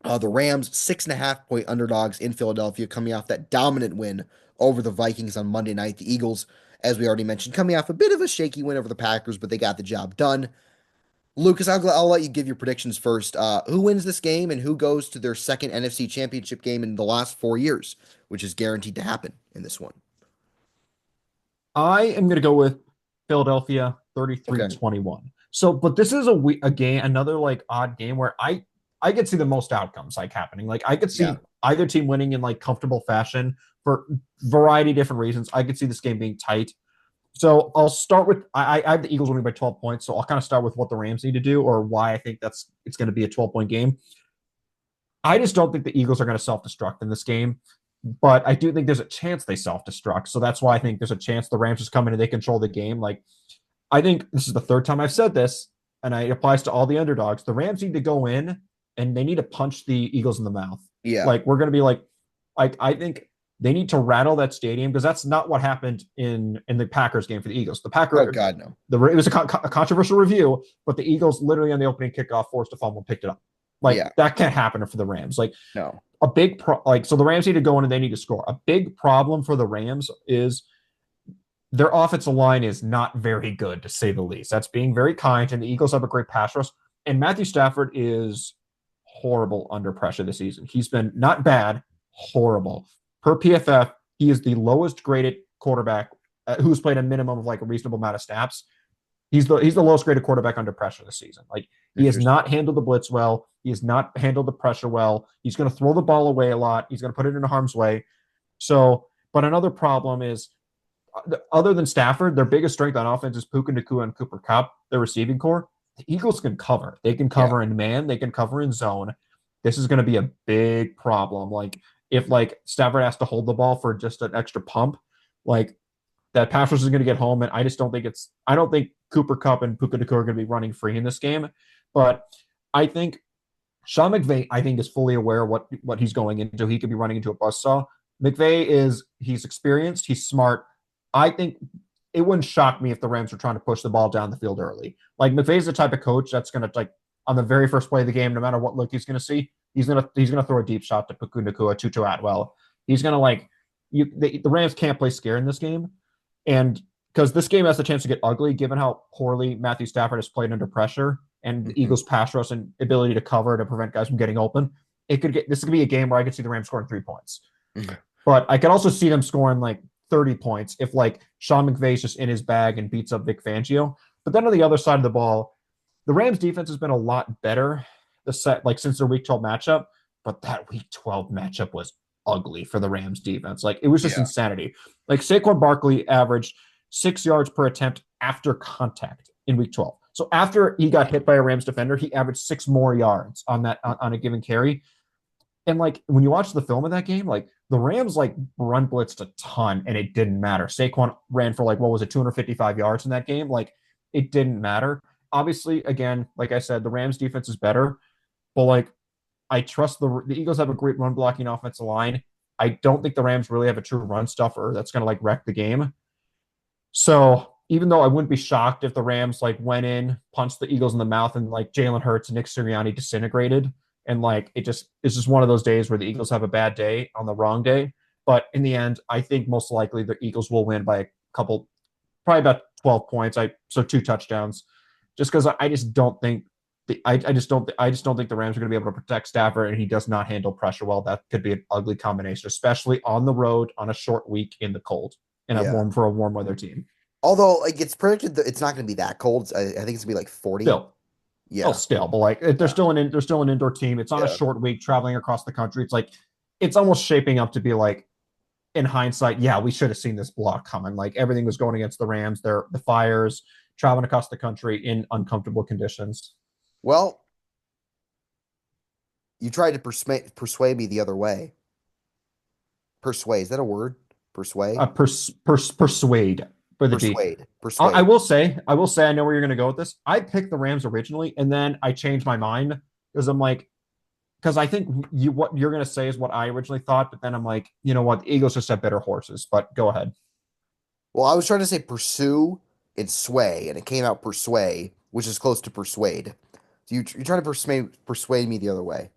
The Rams 6.5 point underdogs in Philadelphia, coming off that dominant win over the Vikings on Monday night. The Eagles, as we already mentioned, coming off a bit of a shaky win over the Packers, but they got the job done. Lucas, I'll let you give your predictions first. Who wins this game and who goes to their second NFC Championship game in the last 4 years, which is guaranteed to happen in this one?
I am gonna go with Philadelphia
Okay.
33-21. So, but this is a game, another like odd game where I could see the most outcomes like happening. Like I could
Yeah.
see either team winning in like comfortable fashion for variety of different reasons. I could see this game being tight. So I'll start with I have the Eagles winning by 12 points. So I'll kind of start with what the Rams need to do or why I think it's going to be a 12-point game. I just don't think the Eagles are going to self-destruct in this game, but I do think there's a chance they self-destruct. So that's why I think there's a chance the Rams just come in and they control the game. Like I think this is the third time I've said this, and it applies to all the underdogs. The Rams need to go in and they need to punch the Eagles in the mouth.
Yeah.
Like we're going to be like I think they need to rattle that stadium because that's not what happened in the Packers game for the Eagles.
Oh
It
God, no.
was a controversial review, but the Eagles literally on the opening kickoff forced a fumble and picked it up. Like
Yeah.
that can't happen for the Rams. Like
No.
so the Rams need to go in and they need to score. A big problem for the Rams is their offensive line is not very good to say the least. That's being very kind. And the Eagles have a great pass rush. And Matthew Stafford is horrible under pressure this season. He's been not bad, horrible. Per PFF, he is the lowest graded quarterback who's played a minimum of like a reasonable amount of snaps. He's the lowest graded quarterback under pressure this season. Like he has
Interesting.
not handled the blitz well. He has not handled the pressure well. He's going to throw the ball away a lot. He's going to put it into harm's way. So, but another problem is other than Stafford, their biggest strength on offense is Puka Nacua and Cooper Kupp, their receiving core. The Eagles can cover. They can
Yeah.
cover in man. They can cover in zone. This is going to be a big problem. Like if like Stafford has to hold the ball for just an extra pump, like that pass rush is going to get home. And I just don't think I don't think Cooper Kupp and Puka Nacua are going to be running free in this game. But I think Sean McVay, I think, is fully aware of what he's going into. He could be running into a buzzsaw. He's experienced, he's smart. I think it wouldn't shock me if the Rams were trying to push the ball down the field early. Like McVay's the type of coach that's going to like on the very first play of the game, no matter what look he's going to see, he's gonna throw a deep shot to Puka Nacua, Tutu Atwell. He's going to like the Rams can't play scare in this game, and because this game has the chance to get ugly, given how poorly Matthew Stafford has played under pressure and the
Hmm.
Eagles' pass rush and ability to cover to prevent guys from getting open. This could be a game where I could see the Rams scoring 3 points. But I could also see them scoring like 30 points if like Sean McVay's just in his bag and beats up Vic Fangio. But then on the other side of the ball, the Rams defense has been a lot better since their week 12 matchup. But that week 12 matchup was ugly for the Rams defense. Like it was just
Yeah.
insanity. Like Saquon Barkley averaged 6 yards per attempt after contact in week 12. So after he got hit by a Rams defender, he averaged 6 more yards on a given carry. And like when you watch the film of that game, like the Rams like run blitzed a ton and it didn't matter. Saquon ran for like what was it, 255 yards in that game? Like it didn't matter. Obviously, again, like I said, the Rams defense is better, but like I trust the Eagles have a great run blocking offensive line. I don't think the Rams really have a true run stuffer that's going to like wreck the game. So even though I wouldn't be shocked if the Rams like went in, punched the Eagles in the mouth, and like Jalen Hurts and Nick Sirianni disintegrated, and like it's just one of those days where the Eagles have a bad day on the wrong day. But in the end, I think most likely the Eagles will win by a couple, probably about 12 points. So 2 touchdowns, just because I just don't think I just don't think the Rams are going to be able to protect Stafford, and he does not handle pressure well. That could be an ugly combination, especially on the road on a short week in the cold and
Yeah.
a warm weather team.
Although like it's predicted that it's not going to be that cold. I think it's gonna be like 40.
Still,
Yeah.
still, but like
Yeah.
they're still an indoor team. It's on a
Yeah.
short week traveling across the country. It's like it's almost shaping up to be like in hindsight, yeah, we should have seen this block coming. Like everything was going against the Rams. They're the Fires traveling across the country in uncomfortable conditions.
Well, you tried to persuade me the other way. Persuade, is that a word? Persuade?
Persuade for the D.
Persuade. Persuade.
I will say, I know where you're going to go with this. I picked the Rams originally, and then I changed my mind because I'm like, because I think what you're going to say is what I originally thought, but then I'm like, you know what, the Eagles just have better horses. But go ahead.
Well, I was trying to say pursue and sway, and it came out persuade, which is close to persuade. So you're trying to persuade me the other way.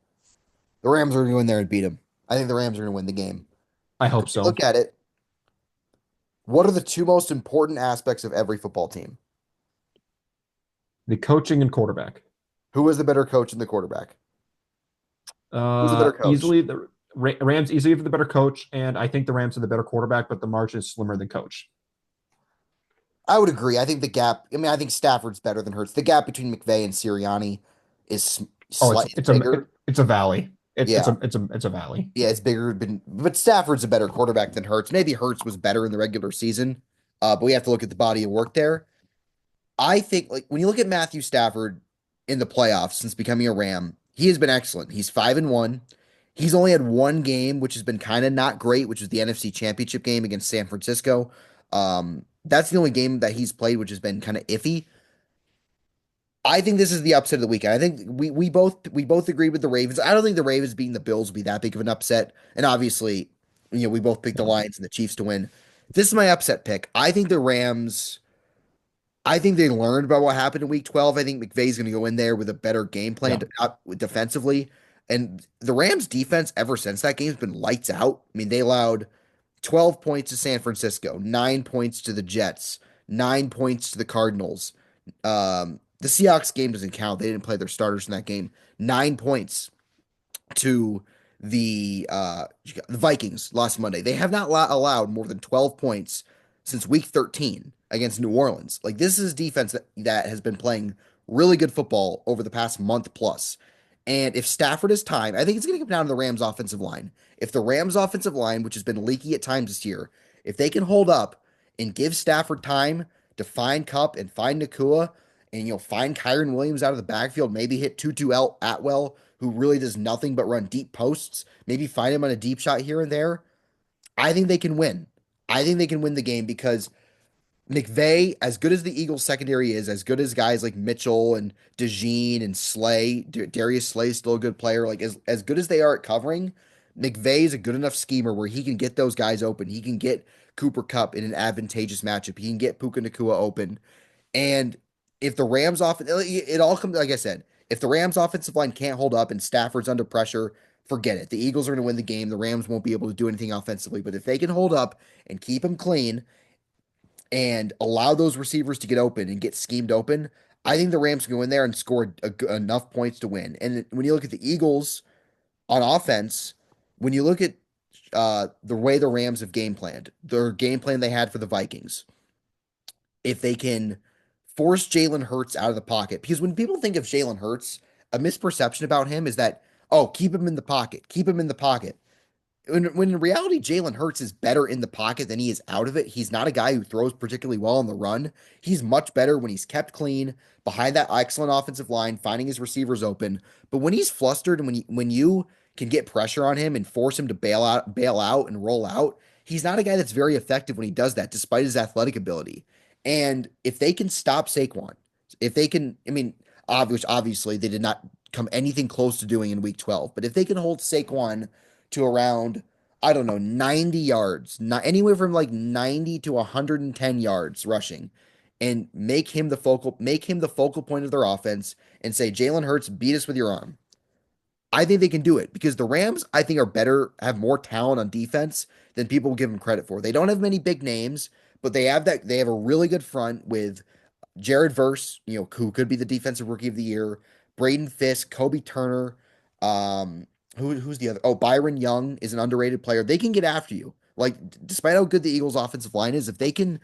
The Rams are going to go in there and beat them. I think the Rams are going to win the game.
I
If
hope
you
so.
look at it, what are the two most important aspects of every football team?
The coaching and quarterback.
Who is the better coach and the quarterback? Who's the better coach?
Easily the Rams easily have the better coach, and I think the Rams are the better quarterback, but the margin is slimmer than coach.
I would agree. I think the gap. I mean, I think Stafford's better than Hurts. The gap between McVay and Sirianni is
Oh,
slightly bigger.
it's a valley.
Yeah,
It's a valley.
yeah, it's bigger. But Stafford's a better quarterback than Hurts. Maybe Hurts was better in the regular season, but we have to look at the body of work there. I think like when you look at Matthew Stafford in the playoffs since becoming a Ram, he has been excellent. He's 5-1. He's only had one game, which has been kind of not great, which was the NFC Championship game against San Francisco. That's the only game that he's played, which has been kind of iffy. I think this is the upset of the weekend. I think we both agreed with the Ravens. I don't think the Ravens beating the Bills will be that big of an upset. And obviously, we both picked the
Yeah.
Lions and the Chiefs to win. This is my upset pick. I think the Rams. I think they learned about what happened in week 12. I think McVay's going to go in there with a better game plan
Yeah.
defensively. And the Rams defense ever since that game has been lights out. I mean, they allowed 12 points to San Francisco, 9 points to the Jets, 9 points to the Cardinals. The Seahawks game doesn't count. They didn't play their starters in that game. 9 points. to the Vikings last Monday. They have not allowed more than 12 points since week 13 against New Orleans. Like this is defense that has been playing really good football over the past month plus. And if Stafford has time, I think it's going to come down to the Rams offensive line. If the Rams offensive line, which has been leaky at times this year, if they can hold up and give Stafford time to find Kupp and find Nakua and find Kyron Williams out of the backfield, maybe hit Tutu Atwell, who really does nothing but run deep posts, maybe find him on a deep shot here and there, I think they can win. I think they can win the game because McVay, as good as the Eagles secondary is, as good as guys like Mitchell and DeJean and Slay, Darius Slay is still a good player. Like as good as they are at covering, McVay is a good enough schemer where he can get those guys open. He can get Cooper Kupp in an advantageous matchup. He can get Puka Nakua open. And if the Rams off, it all comes, like I said, if the Rams offensive line can't hold up and Stafford's under pressure, forget it. The Eagles are going to win the game. The Rams won't be able to do anything offensively. But if they can hold up and keep him clean and allow those receivers to get open and get schemed open, I think the Rams can go in there and score enough points to win. And when you look at the Eagles on offense, when you look at the way the Rams have game planned, their game plan they had for the Vikings, if they can force Jalen Hurts out of the pocket, because when people think of Jalen Hurts, a misperception about him is that, oh, keep him in the pocket, keep him in the pocket. When in reality, Jalen Hurts is better in the pocket than he is out of it. He's not a guy who throws particularly well on the run. He's much better when he's kept clean behind that excellent offensive line, finding his receivers open. But when he's flustered and when you can get pressure on him and force him to bail out and roll out, he's not a guy that's very effective when he does that, despite his athletic ability. And if they can stop Saquon, if they can, I mean, obviously they did not come anything close to doing in week 12, but if they can hold Saquon to around, I don't know, 90 yards, not anywhere from like 90 to 110 yards rushing, and make him the focal point of their offense and say, Jalen Hurts, beat us with your arm. I think they can do it because the Rams, I think, are better, have more talent on defense than people give them credit for. They don't have many big names, but they have a really good front with Jared Verse, who could be the defensive rookie of the year, Braden Fisk, Kobe Turner, who's the other? Oh, Byron Young is an underrated player. They can get after you. Like, despite how good the Eagles offensive line is, if they can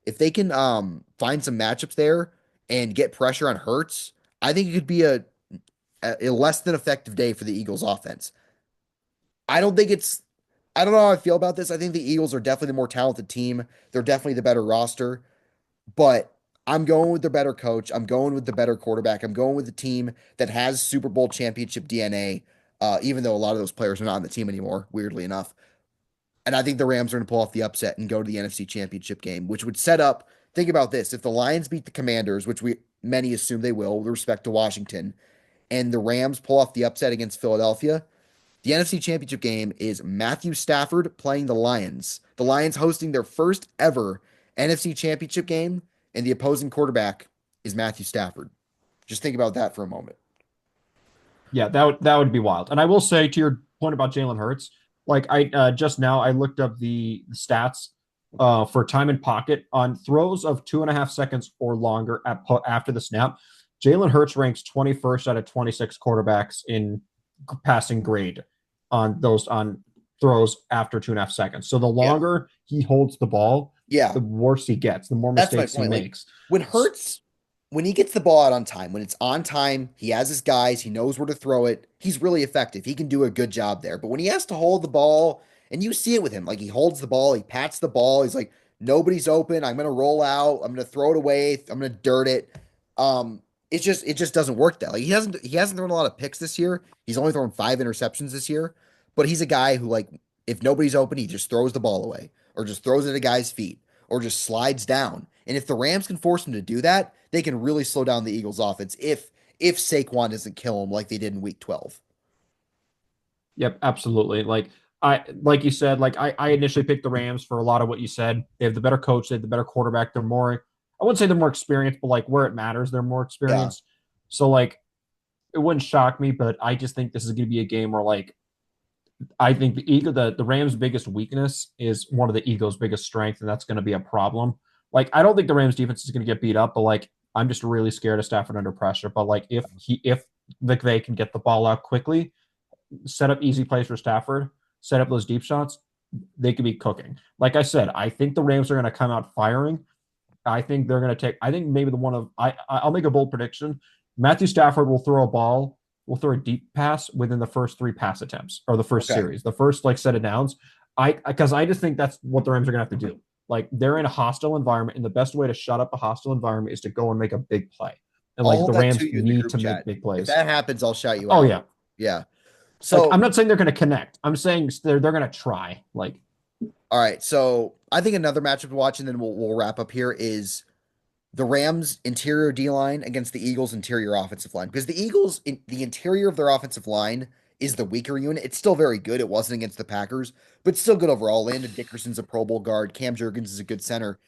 find some matchups there and get pressure on Hurts, I think it could be a less than effective day for the Eagles offense. I don't think it's I don't know how I feel about this. I think the Eagles are definitely the more talented team. They're definitely the better roster, but I'm going with the better coach. I'm going with the better quarterback. I'm going with the team that has Super Bowl championship DNA, even though a lot of those players are not on the team anymore, weirdly enough. And I think the Rams are going to pull off the upset and go to the NFC championship game, which would set up. Think about this. If the Lions beat the Commanders, which many assume they will with respect to Washington, and the Rams pull off the upset against Philadelphia, the NFC Championship game is Matthew Stafford playing the Lions. The Lions hosting their first ever NFC Championship game, and the opposing quarterback is Matthew Stafford. Just think about that for a moment.
Yeah, that would be wild. And I will say to your point about Jalen Hurts, like I just now I looked up the stats for time in pocket on throws of 2.5 seconds or longer after the snap. Jalen Hurts ranks 21st out of 26 quarterbacks in passing grade on throws after 2.5 seconds. So the
Yeah.
longer he holds the ball,
Yeah.
the worse he gets, the more
That's my
mistakes he
point. Like
makes.
when Hurts, when he gets the ball out on time, when it's on time, he has his guys, he knows where to throw it. He's really effective. He can do a good job there. But when he has to hold the ball, and you see it with him, like he holds the ball, he pats the ball, he's like, nobody's open. I'm gonna roll out. I'm gonna throw it away. I'm gonna dirt it. It just doesn't work that. Like he hasn't thrown a lot of picks this year. He's only thrown 5 interceptions this year. But he's a guy who, like, if nobody's open, he just throws the ball away or just throws it at a guy's feet or just slides down. And if the Rams can force him to do that, they can really slow down the Eagles offense if Saquon doesn't kill him like they did in week 12.
Yep, absolutely. Like you said, like I initially picked the Rams for a lot of what you said. They have the better coach, they have the better quarterback. They're more, I wouldn't say they're more experienced, but like where it matters, they're more
Yeah.
experienced. So like it wouldn't shock me, but I just think this is going to be a game where like I think the Rams' biggest weakness is one of the Eagles' biggest strength, and that's going to be a problem. Like I don't think the Rams' defense is going to get beat up, but like I'm just really scared of Stafford under pressure. But like if McVay can get the ball out quickly, set up easy plays for Stafford, set up those deep shots, they could be cooking. Like I said, I think the Rams are going to come out firing. I think they're going to take. I think maybe the one of I'll make a bold prediction. Matthew Stafford will throw a ball, will throw a deep pass within the first three pass attempts or the first
Okay.
series, the first like set of downs. Because I just think that's what the Rams are going to have to do. Like they're in a hostile environment, and the best way to shut up a hostile environment is to go and make a big play. And
I'll
like
hold
the
that to
Rams
you in the
need
group
to make
chat.
big
If
plays.
that happens, I'll shout you
Oh
out.
yeah,
Yeah.
like
So,
I'm not saying they're going to connect. I'm saying they're going to try. Like
all right. So I think another matchup to watch, and then we'll wrap up here is the Rams interior D line against the Eagles interior offensive line. Because the Eagles, the interior of their offensive line is the weaker unit. It's still very good. It wasn't against the Packers, but still good overall. Landon Dickerson's a Pro Bowl guard. Cam Jurgens is a good center.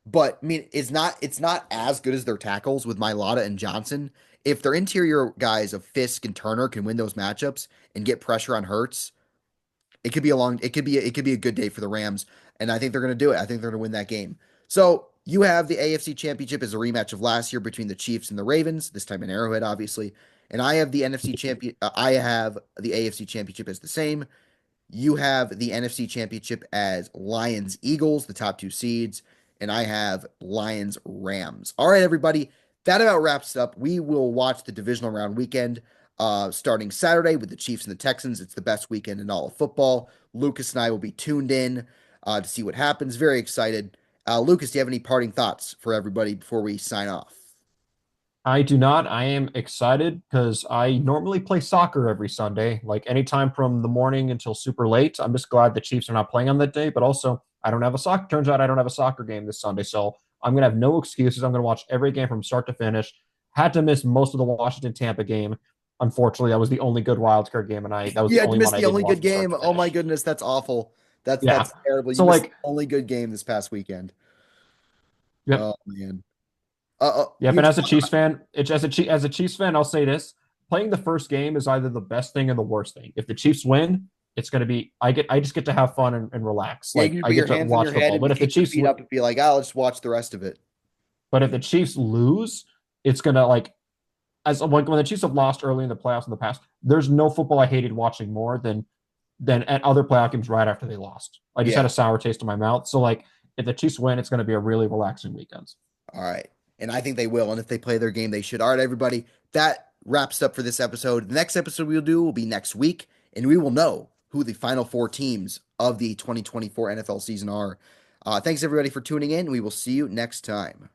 But I mean, it's not as good as their tackles with Mailata and Johnson. If their interior guys of Fisk and Turner can win those matchups and get pressure on Hurts, it could be a good day for the Rams, and I think they're going to do it. I think they're going to win that game. So you have the AFC Championship as a rematch of last year between the Chiefs and the Ravens, this time in Arrowhead, obviously. And I have the NFC champion. I have the AFC Championship as the same. You have the NFC Championship as Lions Eagles, the top two seeds, and I have Lions Rams. All right, everybody. That about wraps it up. We will watch the divisional round weekend starting Saturday with the Chiefs and the Texans. It's the best weekend in all of football. Lucas and I will be tuned in to see what happens. Very excited. Lucas, do you have any parting thoughts for everybody before we sign off?
I do not. I am excited because I normally play soccer every Sunday, like anytime from the morning until super late. I'm just glad the Chiefs are not playing on that day, but also I don't have a soccer. Turns out I don't have a soccer game this Sunday, so I'm gonna have no excuses. I'm gonna watch every game from start to finish. Had to miss most of the Washington Tampa game. Unfortunately, that was the only good wild card game, and I that was
You
the
had to
only
miss
one I
the
didn't
only
watch
good
from start
game.
to
Oh my
finish.
goodness, that's awful. That's
Yeah.
that's terrible. You
So
missed the
like,
only good game this past weekend.
yep.
Oh man.
Yep,
You
and as a Chiefs fan, it's as a Chiefs fan, I'll say this: playing the first game is either the best thing and the worst thing. If the Chiefs win, it's going to be I just get to have fun and relax.
Yeah, you
Like
can
I
put your
get to
hands on
watch
your head
football.
and kick your feet up and be like, "Oh, let's watch the rest of it."
But if the Chiefs lose, it's gonna like as when the Chiefs have lost early in the playoffs in the past. There's no football I hated watching more than at other playoff games right after they lost. I just had
Yeah.
a sour taste in my mouth. So like if the Chiefs win, it's going to be a really relaxing weekend.
All right. And I think they will. And if they play their game, they should. All right, everybody. That wraps up for this episode. The next episode we'll do will be next week, and we will know who the final four teams of the 2024 NFL season are. Thanks, everybody, for tuning in. We will see you next time.